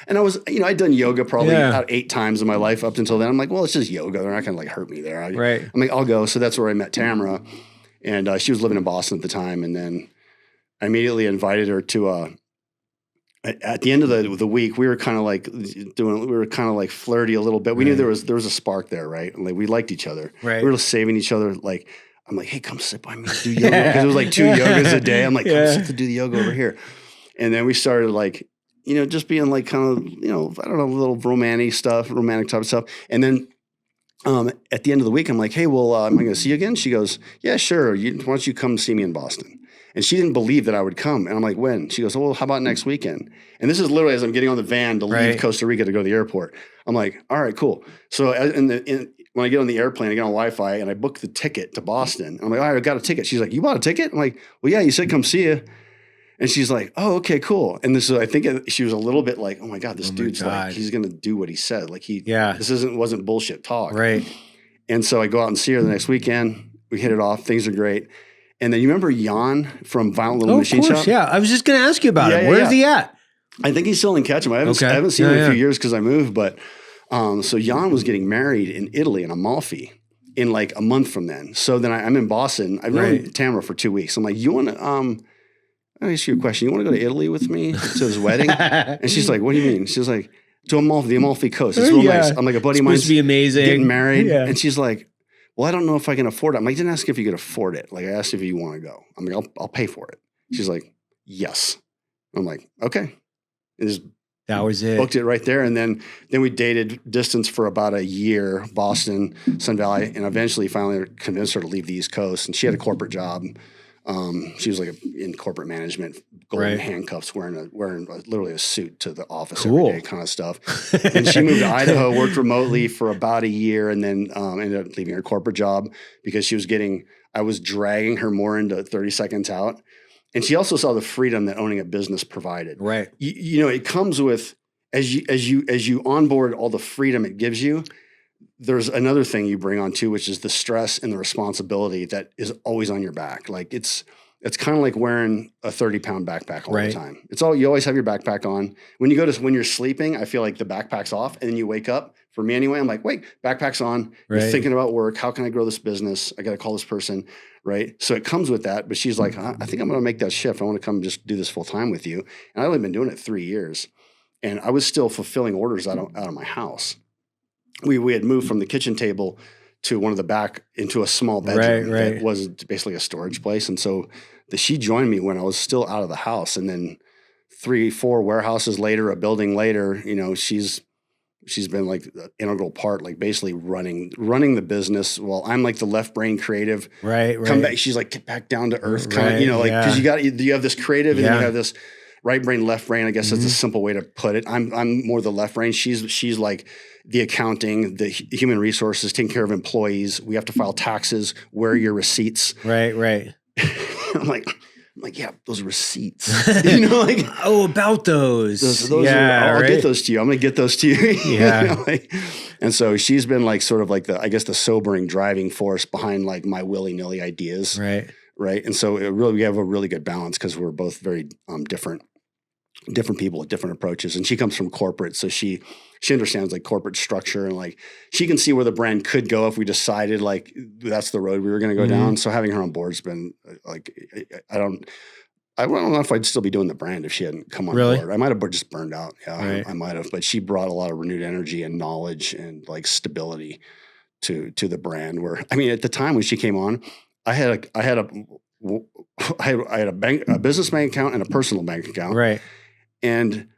And I was, I'd done yoga probably about 8 times in my life up until then. I'm like, well, it's just yoga. They're not going to like hurt me there. Right. I'm like, I'll go. So that's where I met Tamara. And she was living in Boston at the time. And then I immediately invited her to at the end of the week, we were kind of like flirty a little bit. We knew there was a spark there, right? Like we liked each other. Right. We were saving each other. Like, I'm like, hey, come sit by me, do yoga. Because it was like 2 yogas a day. I'm like, come sit to do the yoga over here. And then we started like, just being like kind of, I don't know, little romantic type of stuff. And then at the end of the week, I'm like, hey, well, am I going to see you again? She goes, yeah, sure. Why don't you come see me in Boston? And she didn't believe that I would come. And I'm like, when? She goes, well, how about next weekend? And this is literally as I'm getting on the van to leave Costa Rica to go to the airport. I'm like, all right, cool. So when I get on the airplane, I get on Wi-Fi and I book the ticket to Boston. I'm like, all right, I got a ticket. She's like, you bought a ticket? I'm like, well, yeah, you said come see you. And she's like, oh, okay, cool. And I think she was a little bit like, oh my God, this dude's like, he's going to do what he said. Like this wasn't bullshit talk. Right. And so I go out and see her the next weekend. We hit it off. Things are great. And then you remember Jan from Violent Little Machine Shop? Yeah, I was just going to ask you about him. Where's he at? I think he's still in Ketchum. I haven't seen him in a few years because I moved. But so Jan was getting married in Italy in Amalfi in like a month from then. So then I'm in Boston. I've known Tamara for 2 weeks. I'm like, you want to I'll ask you a question. You want to go to Italy with me to his wedding? And she's like, what do you mean? She's like, to the Amalfi Coast. It's real nice. I'm like, a buddy of mine's supposed to be amazing. Getting married. Yeah. And she's like, well, I don't know if I can afford it. I'm like, I didn't ask if you could afford it. Like I asked if you want to go. I'm like, I'll pay for it. She's like, yes. I'm like, okay. That was it. Booked it right there. And then we dated distance for about a year, Boston, Sun Valley. And eventually finally convinced her to leave the East Coast. And she had a corporate job. She was like in corporate management, golden handcuffs, wearing literally a suit to the office every day, kind of stuff. And she moved to Idaho, worked remotely for about a year, and then ended up leaving her corporate job because she was getting I was dragging her more into 30 seconds out. And she also saw the freedom that owning a business provided. Right. You know, it comes with, as you onboard all the freedom it gives you, there's another thing you bring on too, which is the stress and the responsibility that is always on your back. Like it's kind of like wearing a 30-pound backpack all the time. You always have your backpack on. When you're sleeping, I feel like the backpack's off, and then you wake up. For me anyway, I'm like, wait, backpack's on. You're thinking about work. How can I grow this business? I got to call this person, right? So it comes with that. But she's like, I think I'm going to make that shift. I want to come just do this full time with you. And I've only been doing it 3 years, and I was still fulfilling orders out of my house. We had moved from the kitchen table to one of the back into a small bedroom that was basically a storage place. And so she joined me when I was still out of the house. And then 3-4 warehouses later, a building later, you know, she's been like the integral part, like basically running the business. While I'm like the left brain creative, come back. She's like, get back down to earth. Kind of, you know, like, cause you have this creative and then you have this right brain, left brain. I guess that's a simple way to put it. I'm more the left brain. She's like the accounting, the human resources, taking care of employees. We have to file taxes. Where are your receipts? Right. I'm like, yeah, those receipts, you know, like, about those. I'll get those to you. I'm going to get those to you. Yeah. You know, like, and so she's been like, sort of like the sobering driving force behind like my willy-nilly ideas. Right. And so we have a really good balance because we're both very different people with different approaches. And she comes from corporate. So she understands like corporate structure, and like she can see where the brand could go if we decided like that's the road we were going to go down. So having her on board has been like, I don't know if I'd still be doing the brand if she hadn't come on board. I might have just burned out. Yeah, I might have, but she brought a lot of renewed energy and knowledge and like stability to the brand. Where, I mean, at the time when she came on, I had a business bank account and a personal bank account. Right. And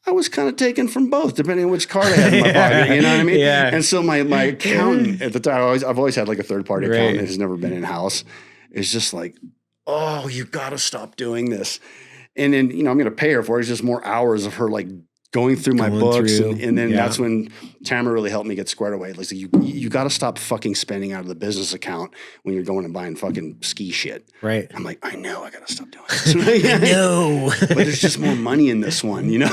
I was kind of taken from both, depending on which card I had in my pocket. You know what I mean? Yeah. And so my accountant at the time, I've always had like a third party accountant who's never been in house. It's just like, oh, you got to stop doing this. And then, you know, I'm going to pay her for it. It's just more hours of her like going through my books. And then that's when Tamara really helped me get squared away. Like, you got to stop fucking spending out of the business account when you're going and buying fucking ski shit. Right. I'm like, I know, I got to stop doing this. I know. But there's just more money in this one, you know?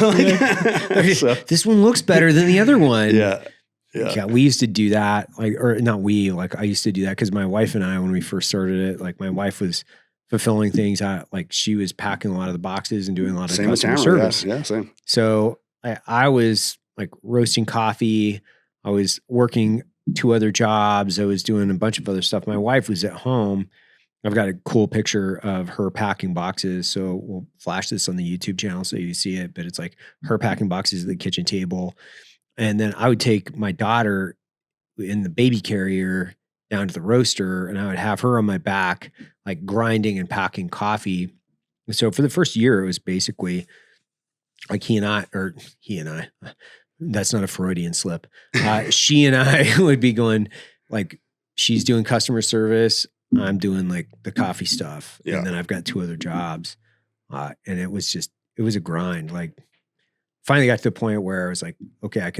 So, this one looks better than the other one. Yeah, we used to do that. I used to do that because my wife and I, when we first started it, like my wife was fulfilling things out, like she was packing a lot of the boxes and doing a lot of customer service. Yeah, same. So I was like roasting coffee. I was working 2 other jobs. I was doing a bunch of other stuff. My wife was at home. I've got a cool picture of her packing boxes. So we'll flash this on the YouTube channel so you see it, but it's like her packing boxes at the kitchen table. And then I would take my daughter in the baby carrier down to the roaster, and I would have her on my back, like grinding and packing coffee. So for the first year, it was basically like he and I, that's not a Freudian slip. She and I would be going, like, she's doing customer service. I'm doing like the coffee stuff. Yeah. And then I've got 2 other jobs. And it was a grind. Like, finally got to the point where I was like, okay, I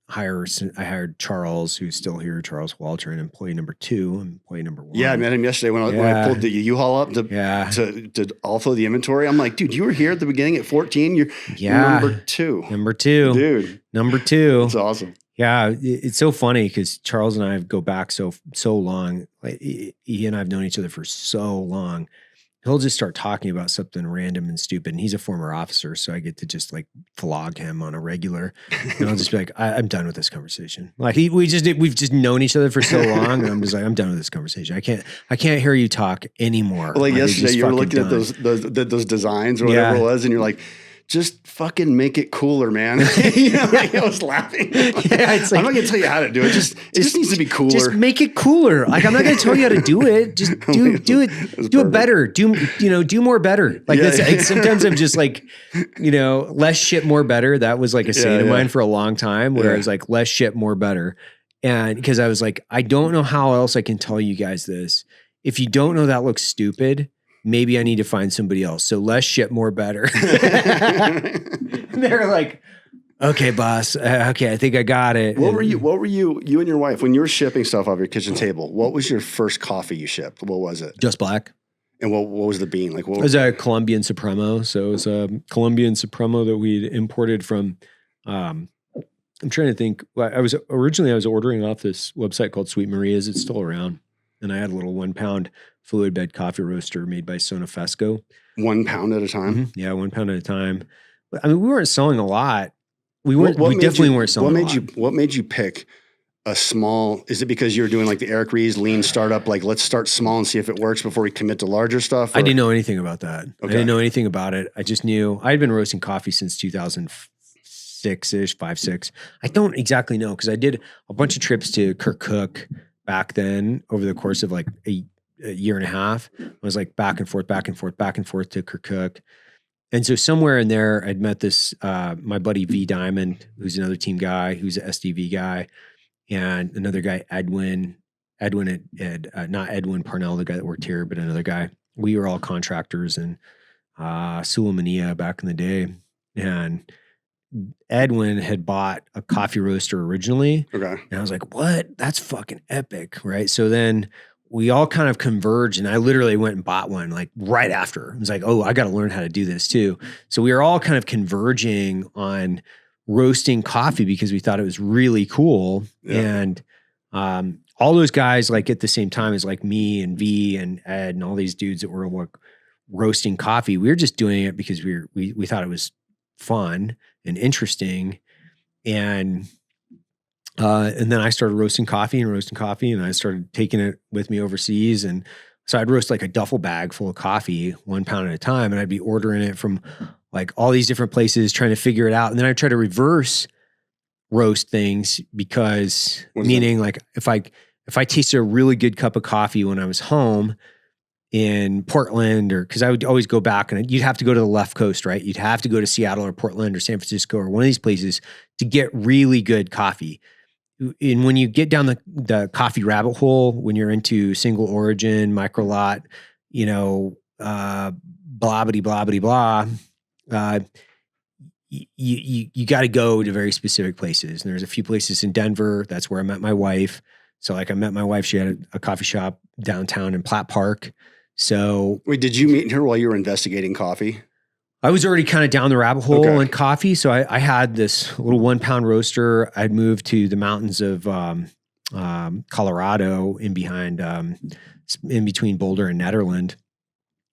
hired Charles, who's still here, Charles Walter, and employee number 2, employee number 1. Yeah, I met him yesterday when I pulled the U-Haul up to also the inventory. I'm like, dude, you were here at the beginning at 14. You're number 2. Number 2. Dude. Number 2. That's awesome. Yeah, it's so funny because Charles and I go back so long. Like, he and I have known each other for so long. He'll just start talking about something random and stupid. And he's a former officer, so I get to just like flog him on a regular. And I'll just be like, I'm done with this conversation. Like we've just known each other for so long, and I'm just like, I'm done with this conversation. I can't hear you talk anymore. Like yesterday, you were looking at those designs or whatever it was, and you're like, just fucking make it cooler, man. You know, like, I was laughing. It's like, I'm not going to tell you how to do it. It just needs to be cooler. Just make it cooler. Like, I'm not going to tell you how to do it. Just do it better. Do more better. Like, sometimes I'm just like, less shit, more better. That was like a saying of mine for a long time, where I was like, less shit, more better. And because I was like, I don't know how else I can tell you guys this. If you don't know that looks stupid, maybe I need to find somebody else. So less shit, more better. And they're like, Okay, boss. Okay, I think I got it. What were you and your wife, when you were shipping stuff off your kitchen table, what was your first coffee you shipped? What was it? Just black. And what was the bean? Like, what It was a Colombian Supremo. So it was a Colombian Supremo that we'd imported from, I'm trying to think. I was ordering off this website called Sweet Maria's. It's still around. And I had a little 1 pound fluid bed coffee roaster made by Sonafesco. 1 pound at a time? Mm-hmm. Yeah, 1 pound at a time. I mean, we weren't selling a lot. We definitely weren't selling a lot. What made you pick a small? Is it because you were doing like the Eric Ries lean startup? Like, let's start small and see if it works before we commit to larger stuff? Or? I didn't know anything about that. Okay. I didn't know anything about it. I just knew I had been roasting coffee since 2006-ish, 5-6. I don't exactly know because I did a bunch of trips to Kirkuk back then over the course of like a year and a half. I was like back and forth to Kirkuk. And so somewhere in there, I'd met this, my buddy V Diamond, who's another team guy, who's an SDV guy, and another guy, Edwin not Edwin Parnell, the guy that worked here, but another guy. We were all contractors in Sulamania back in the day. And Edwin had bought a coffee roaster originally. Okay. And I was like, what? That's fucking epic, right? So then we all kind of converged, and I literally went and bought one like right after. I was like, oh, I got to learn how to do this too. So we were all kind of converging on roasting coffee because we thought it was really cool. Yeah. And all those guys, like at the same time as like me and V and Ed and all these dudes that were like roasting coffee, we were just doing it because we thought it was fun and interesting. And then I started roasting coffee, and I started taking it with me overseas. And so I'd roast like a duffel bag full of coffee, 1 pound at a time. And I'd be ordering it from like all these different places, trying to figure it out. And then I'd try to reverse roast things because like if I tasted a really good cup of coffee when I was home in Portland, or because I would always go back, and you'd have to go to the left coast, right? You'd have to go to Seattle or Portland or San Francisco or one of these places to get really good coffee. And when you get down the coffee rabbit hole, when you're into single origin, micro lot, blah, blah, blah, you got to go to very specific places. And there's a few places in Denver. That's where I met my wife. So like I met my wife, she had a coffee shop downtown in Platt Park. So wait, did you meet her while you were investigating coffee? I was already kind of down the rabbit hole in coffee. So I had this little 1 pound roaster. I'd moved to the mountains of Colorado in between Boulder and Nederland.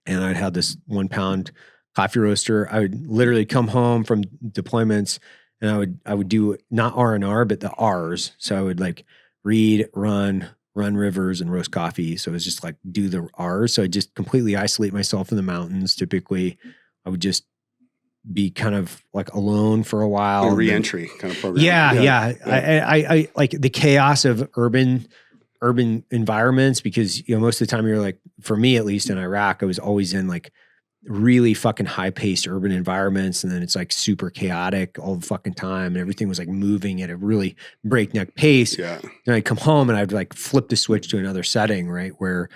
And I'd had this 1 pound coffee roaster. I would literally come home from deployments, and I would do not R&R, but the R's. So I would like read, run rivers, and roast coffee. So it was just like do the R's. So I just completely isolate myself in the mountains. Typically, I would just be kind of like alone for a while. A re-entry kind of program. Yeah. I like the chaos of urban environments because, most of the time you're like, for me, at least in Iraq, I was always in like really fucking high paced urban environments. And then it's like super chaotic all the fucking time. And everything was like moving at a really breakneck pace. Yeah. Then I'd come home and I'd like flip the switch to another setting, right? Where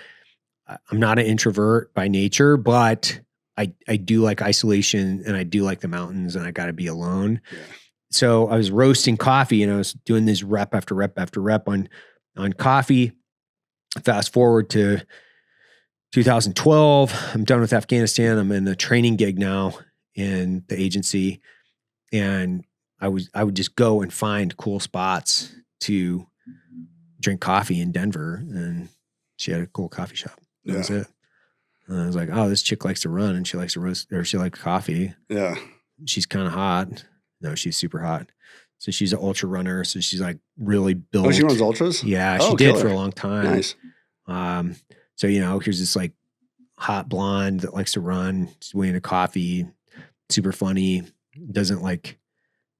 I'm not an introvert by nature, but I do like isolation, and I do like the mountains, and I got to be alone. Yeah. So I was roasting coffee, and I was doing this rep after rep after rep on coffee. Fast forward to 2012, I'm done with Afghanistan. I'm in a training gig now in the agency, and I would just go and find cool spots to drink coffee in Denver, and she had a cool coffee shop. That was it. And I was like, oh, this chick likes to run, and she likes to roast, or she likes coffee. Yeah. She's kind of hot. No, she's super hot. So she's an ultra runner. So she's like really built. Oh, she runs ultras? Yeah, she did for a long time. Nice. So, here's this like hot blonde that likes to run. She's way into coffee, super funny, doesn't like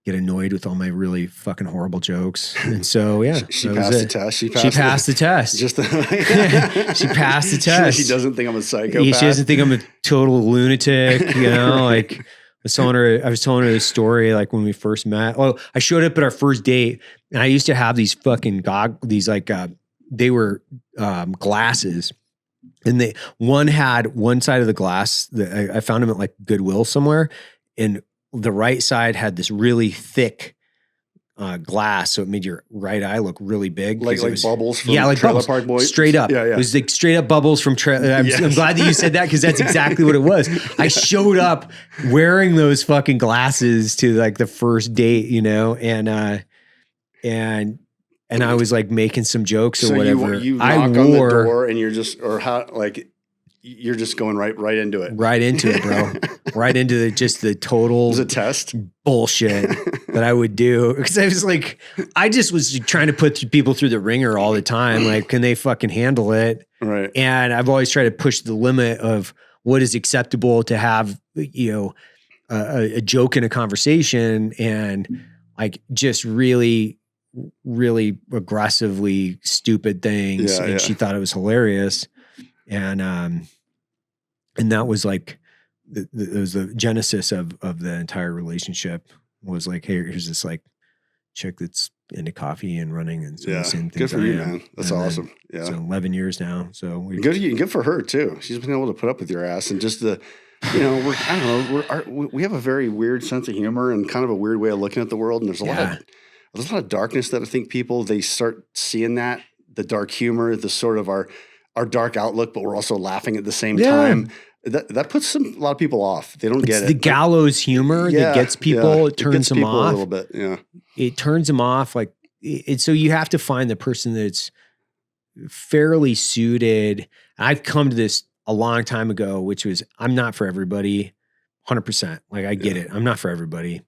get annoyed with all my really fucking horrible jokes. And so, she passed the test. She passed the test. Just she passed the test. She doesn't think I'm a psychopath. She doesn't think I'm a total lunatic, like I was telling her this story, like when we first met. Oh, I showed up at our first date, and I used to have these fucking they were glasses, and one had one side of the glass that I found them at like Goodwill somewhere, and the right side had this really thick glass, so it made your right eye look really big. Like bubbles from like Trailer bubbles. Park Boys? Straight up. Yeah, yeah. It was like straight up bubbles from I'm glad that you said that because that's exactly what it was. I showed up wearing those fucking glasses to like the first date, you know, and I was like making some jokes or whatever. You knock on the door and you're just, or how, like, you're just going right into it. Right into it, bro. Right into just the total. It was a test. Bullshit that I would do. Because I was like, I just was trying to put people through the ringer all the time. Like, can they fucking handle it? Right. And I've always tried to push the limit of what is acceptable to have, you know, a joke in a conversation, and like just really, really aggressively stupid things. And she thought it was hilarious. And that was like, it was the genesis of the entire relationship. Was like, hey, here's this like chick that's into coffee and running and the same things. Good for you, man. That's awesome. Yeah. So 11 years now. So good for her too. She's been able to put up with your ass, and just the, you know, we have a very weird sense of humor and kind of a weird way of looking at the world. And there's a lot of darkness that I think they start seeing that, the dark humor, the sort of our dark outlook, but we're also laughing at the same time. That puts a lot of people off. They don't get it. It's the gallows humor that gets people. It turns them off a little bit. Yeah, it turns them off. Like so, you have to find the person that's fairly suited. I've come to this a long time ago, which was I'm not for everybody, 100%. Like I get it. I'm not for everybody.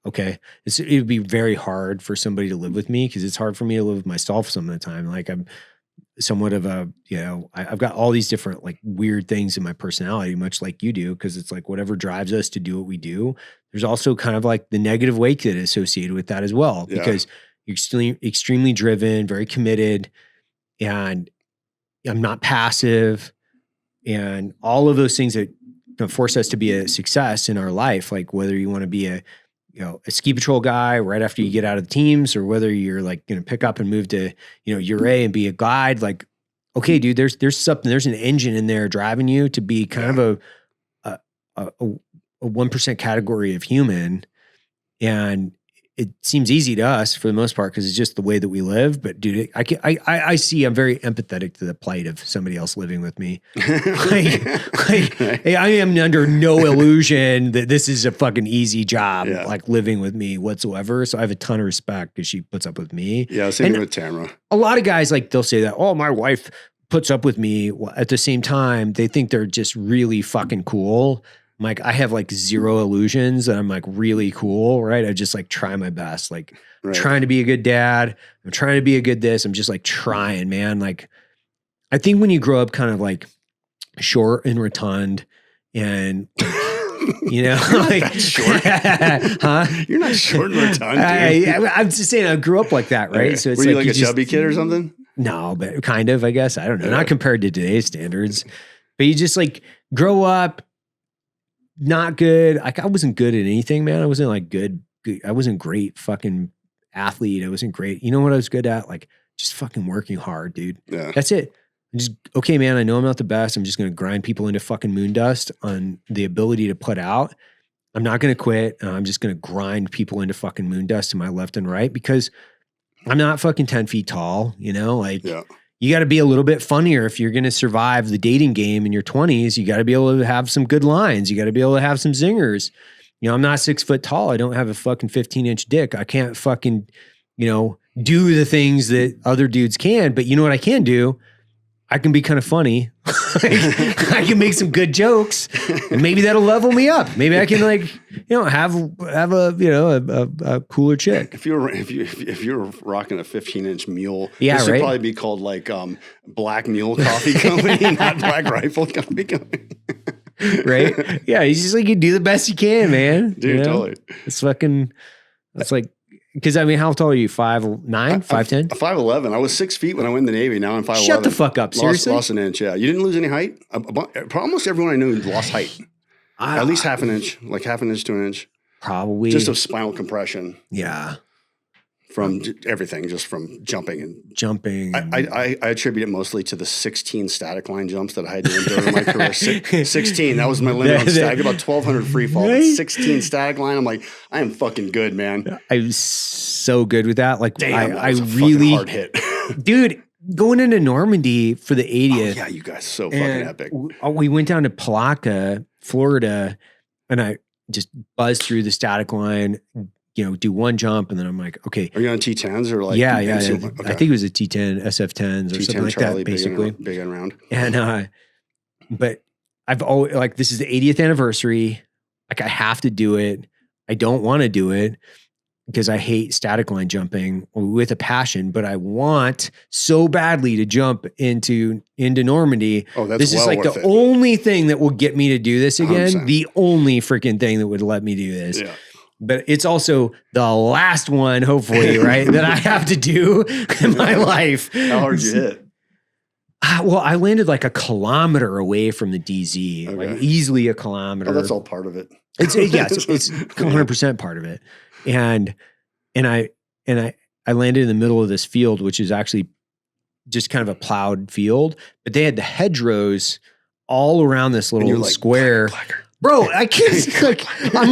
Okay, it would be very hard for somebody to live with me because it's hard for me to live with myself some of the time. Like I'm somewhat of a, you know, I've got all these different like weird things in my personality, much like you do, because it's like whatever drives us to do what we do. There's also kind of like the negative weight that is associated with that as well, because you're extremely driven, very committed, and I'm not passive, and all of those things that can force us to be a success in our life, like whether you want to be a ski patrol guy right after you get out of the teams, or whether you're like going to pick up and move to, you know, URA and be a guide. Like, okay, dude, there's something, there's an engine in there driving you to be kind of a 1% category of human. And it seems easy to us for the most part, because it's just the way that we live. But dude, I see, I'm very empathetic to the plight of somebody else living with me. I am under no illusion that this is a fucking easy job, like living with me whatsoever. So I have a ton of respect because she puts up with me. Yeah, same with Tamara. A lot of guys, like, they'll say that, oh, my wife puts up with me. Well, at the same time, they think they're just really fucking cool. Like, I have like zero illusions that I'm like really cool, right? I just like try my best, like trying to be a good dad. I'm trying to be a good this. I'm just like trying, man. Like, I think when you grow up kind of like short and rotund and, you know, like short, huh? You're not short and rotund, dude. I'm just saying I grew up like that, right? So it's were you like a chubby kid or something? No, but kind of, I guess. I don't know. Not compared to today's standards, but you just like grow up. Not good. Like, I wasn't good at anything, man. I wasn't like good. I wasn't great fucking athlete. I wasn't great. You know what I was good at? Like, just fucking working hard, dude. Yeah. That's it. I'm just, okay, man, I know I'm not the best. I'm just going to grind people into fucking moon dust on the ability to put out. I'm not going to quit. I'm just going to grind people into fucking moon dust to my left and right, because I'm not fucking 10 feet tall, you know, like, you got to be a little bit funnier if you're going to survive the dating game in your 20s. You got to be able to have some good lines. You got to be able to have some zingers. You know, I'm not 6 foot tall. I don't have a fucking 15-inch dick. I can't fucking, you know, do the things that other dudes can. But you know what I can do? I can be kind of funny. I can make some good jokes, and maybe that'll level me up. Maybe I can, like, you know, have a, you know, a cooler chick. If you're rocking a 15-inch mule, this would probably be called like Black Mule Coffee Company, not Black Rifle Coffee Company. Right? Yeah, you just like, you do the best you can, man. Dude, you know? totally. It's fucking. It's like. Because, I mean, how tall are you? 5'9", 5'10"? 5'11". I was 6 feet when I went in the Navy. Now I'm 5'11". Shut the fuck up. Seriously? Lost an inch, yeah. You didn't lose any height? Almost everyone I knew lost height. At least half an inch. Like half an inch to an inch. Probably. Just of spinal compression. Yeah. from everything, just from jumping and jumping. I attribute it mostly to the 16 static line jumps that I had to endure in my career. 16, that was my limit on static. About 1,200 free fall, but 16 static line. I'm like, I am fucking good, man. I was so good with that. Like, damn, I that was a really hard hit, dude. Going into Normandy for the 80th. Oh, yeah, you guys, so fucking epic. We went down to Palaca, Florida, and I just buzzed through the static line, do one jump, and then I'm like, okay. Are you on T10s or like? Yeah. Okay. I think it was a T10, SF10s or T10 something like Charlie, that, basically. Big and round. And, but I've always, like, this is the 80th anniversary. Like, I have to do it. I don't want to do it because I hate static line jumping with a passion, but I want so badly to jump into Normandy. Oh, that's this is like the only thing that will get me to do this again. 100%. The only freaking thing that would let me do this. Yeah. But it's also the last one, hopefully, right, that I have to do in my life. How hard you hit? Well, I landed like 1 kilometer away from the DZ, Okay. like easily 1 kilometer. Oh, that's all part of it. It's 100% part of it. And I landed in the middle of this field, which is actually just kind of a plowed field, but they had the hedgerows all around this little square. Bro, I can't. I'm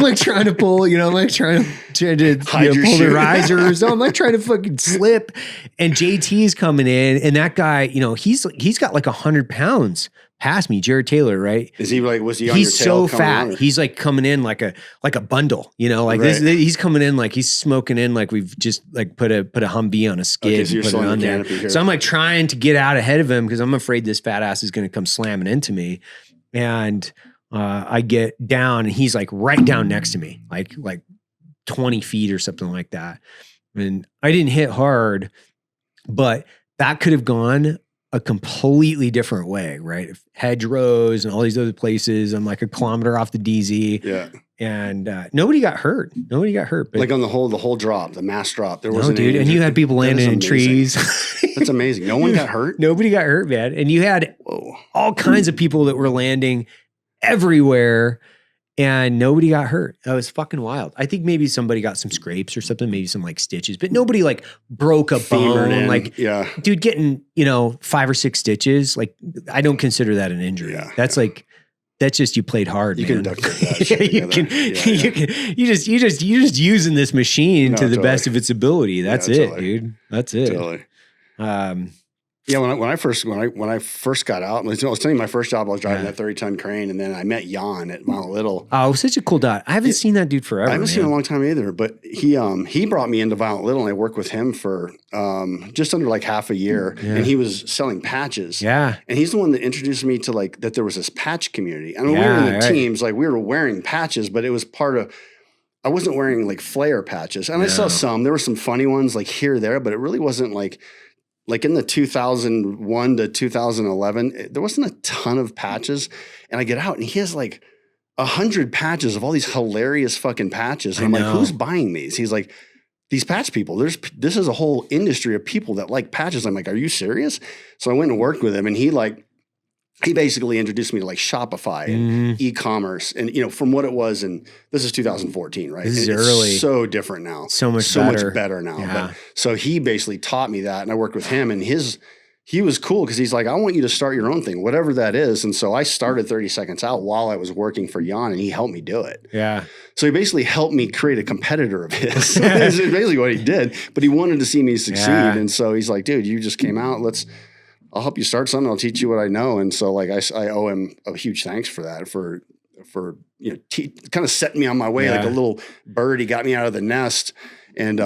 like trying to pull, I'm like trying to pull the risers. So I'm like trying to fucking slip, and JT's coming in, and that guy, he's got like 100 pounds past me, Jared Taylor, right? Is he like? Was he on He's your tail? so fat. He's like coming in like a bundle, like Right. he's coming in like he's smoking in like we've just like put a Humvee on a skid. Okay, so you're and put it on the there. canopy here. So I'm like trying to get out ahead of him because I'm afraid this fat ass is going to come slamming into me, and. I get down and he's like right down next to me, like 20 feet or something like that. And I didn't hit hard, but that could have gone a completely different way, right? If hedgerows and all these other places. I'm like 1 kilometer off the DZ. Yeah. And nobody got hurt. But like on the whole drop, the mass drop. There no, wasn't dude. And you had people landing in trees. That's amazing. No one got hurt? Nobody got hurt, man. And you had all kinds of people that were landing everywhere and nobody got hurt. That was fucking wild. I think maybe somebody got some scrapes or something, maybe some like stitches, but nobody like broke a bone. Like, yeah, dude, getting 5 or 6 stitches. Like, I don't consider that an injury. Yeah, that's like, that's just you played hard. You man. can duct tape that shit you just using this machine to the best of its ability. That's it, totally. dude. That's it. Totally. Yeah, when I first got out, I was telling you my first job, I was driving that 30-ton crane, and then I met Jan at Mount Little. Oh, such a cool dad. I haven't seen that dude forever. I haven't seen him in a long time either, but he brought me into Mount Little, and I worked with him for just under like half a year, and he was selling patches. Yeah, and he's the one that introduced me to like that there was this patch community. I mean, we were in the teams, like we were wearing patches, but it was part of. I wasn't wearing like flare patches, and I saw some. There were some funny ones like here or there, but it really wasn't like in the 2001 to 2011, there wasn't a ton of patches. And I get out and he has like 100 patches of all these hilarious fucking patches. And I'm like, who's buying these? He's like, these patch people. This is a whole industry of people that like patches. I'm like, are you serious? So I went and worked with him, and he basically introduced me to like Shopify and e-commerce, and from what it was, and this is 2014, right? This is and early. It's so different now. So much better now. Yeah. But, so he basically taught me that, and I worked with him, and he was cool because he's like, I want you to start your own thing, whatever that is. And so I started 30 Seconds Out while I was working for Jan, and he helped me do it. Yeah. So he basically helped me create a competitor of his. That's basically what he did. But he wanted to see me succeed. Yeah. And so he's like, dude, you just came out. I'll help you start something. I'll teach you what I know. And so like I owe him a huge thanks for that, for kind of setting me on my way like a little bird. He got me out of the nest, and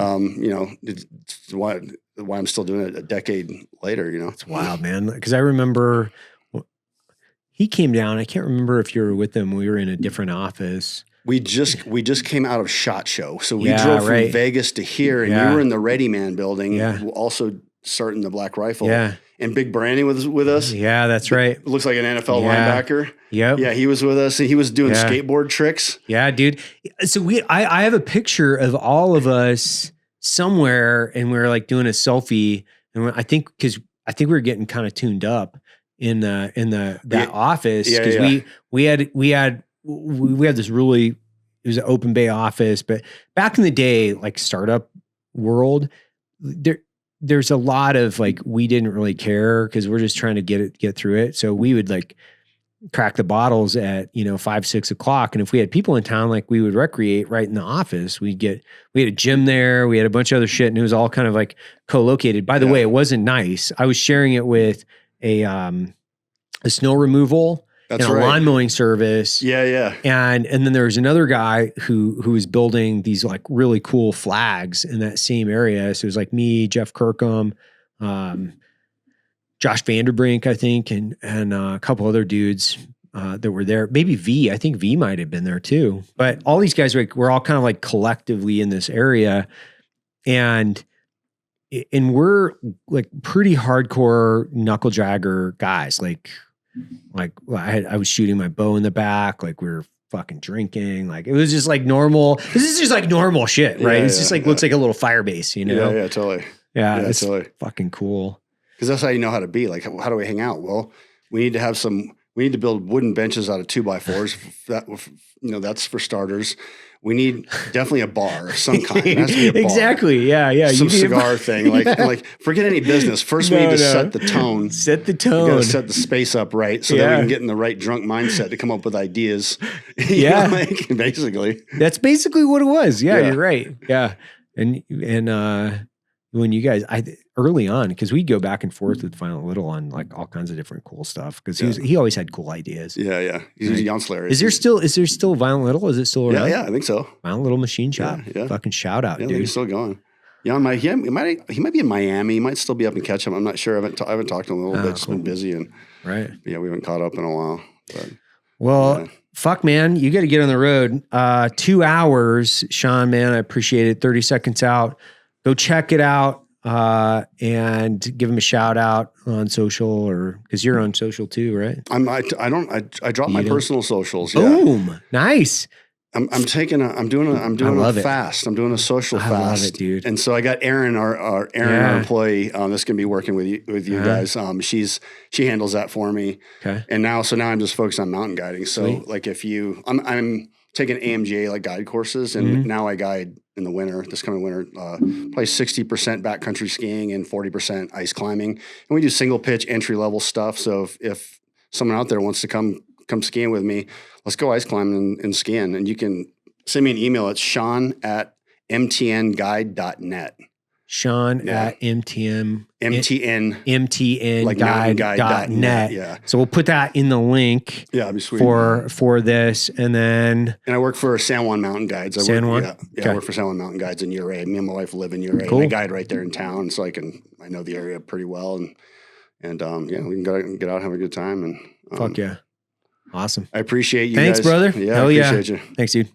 it's why I'm still doing it a decade later. It's wild, man. Because I remember he came down. I can't remember if you were with him. We were in a different office. We just came out of SHOT Show, so we drove from Vegas to here, and we were in the Ready Man building. Yeah. Also starting the Black Rifle. Yeah. And Big Brandy was with us. Yeah, that's right. Looks like an NFL linebacker. Yep. Yeah, he was with us. He was doing skateboard tricks. Yeah, dude. So I have a picture of all of us somewhere, and we were like doing a selfie, and I think we were getting kind of tuned up in that office, because we had this really, it was an open bay office, but back in the day, like startup world, there's a lot of like, we didn't really care because we're just trying to get through it. So we would like crack the bottles at, 5, 6 o'clock. And if we had people in town, like we would recreate right in the office. We had a gym there. We had a bunch of other shit, and it was all kind of like co-located. By the way, it wasn't nice. I was sharing it with a snow removal and a lawn mowing service. Yeah. And then there was another guy who was building these like really cool flags in that same area. So it was like me, Jeff Kirkham, Josh Vanderbrink, I think, and a couple other dudes that were there. Maybe V. I think V might have been there too. But all these guys we're all kind of like collectively in this area, and we're like pretty hardcore knuckle dragger guys. Like I was shooting my bow in the back. Like we were fucking drinking. Like it was just like normal. This is just like normal shit, right? It's just like looks like a little fire base, Yeah, totally. Yeah, it's totally fucking cool. Because that's how you know how to be. Like, how do we hang out? Well, we need to build wooden benches out of 2x4s. That's for starters. We need definitely a bar of some kind. It has to be a bar. Exactly. Yeah. Some cigar thing. Like, forget any business. First, we need to set the tone. Set the tone. We got to set the space up right so that we can get in the right drunk mindset to come up with ideas. Basically. That's basically what it was. Yeah, you're right. Yeah. And when you guys, early on, because we'd go back and forth with Violent Little on like all kinds of different cool stuff, because he always had cool ideas. Yeah. He's Jonsler. Is there still Violent Little? Is it still around? Yeah, I think so. Violent Little Machine Shop. Yeah. Fucking shout out, dude. He's still going. Yeah, he might be in Miami. He might still be up in Ketchum. I'm not sure. I haven't talked to him a little bit. Just been busy and right. We haven't caught up in a while. But, well, fuck, man, you got to get on the road. 2 hours, Sean, man, I appreciate it. 30 seconds out. Go check it out. And give him a shout out on social, or because you're on social too, right? I drop my personal socials. Yeah. Boom. Nice. I'm doing a fast. I'm doing a social fast. I love it, dude. And so I got Erin, our employee, that's going to be working with you guys. She handles that for me. Okay. And now I'm just focused on mountain guiding. So Sweet. like I'm taking AMGA like guide courses, and now I guide in the winter, this coming winter, probably 60% backcountry skiing and 40% ice climbing. And we do single pitch entry level stuff. So if someone out there wants to come skiing with me, let's go ice climbing and skiing. And you can send me an email. It's Sean@mtnguide.net. Sean at MTN like guide.net. Yeah. So we'll put that in the link. Yeah, that'd be sweet. For this. And I work for San Juan Mountain Guides. San Juan? I work for San Juan Mountain Guides in Uray. Me and my wife live in Uray. Cool. I guide right there in town, so I know the area pretty well, and we can get out and have a good time. And fuck yeah. Awesome. I appreciate you Thanks, guys. brother. Yeah, Hell I appreciate you. Thanks, dude.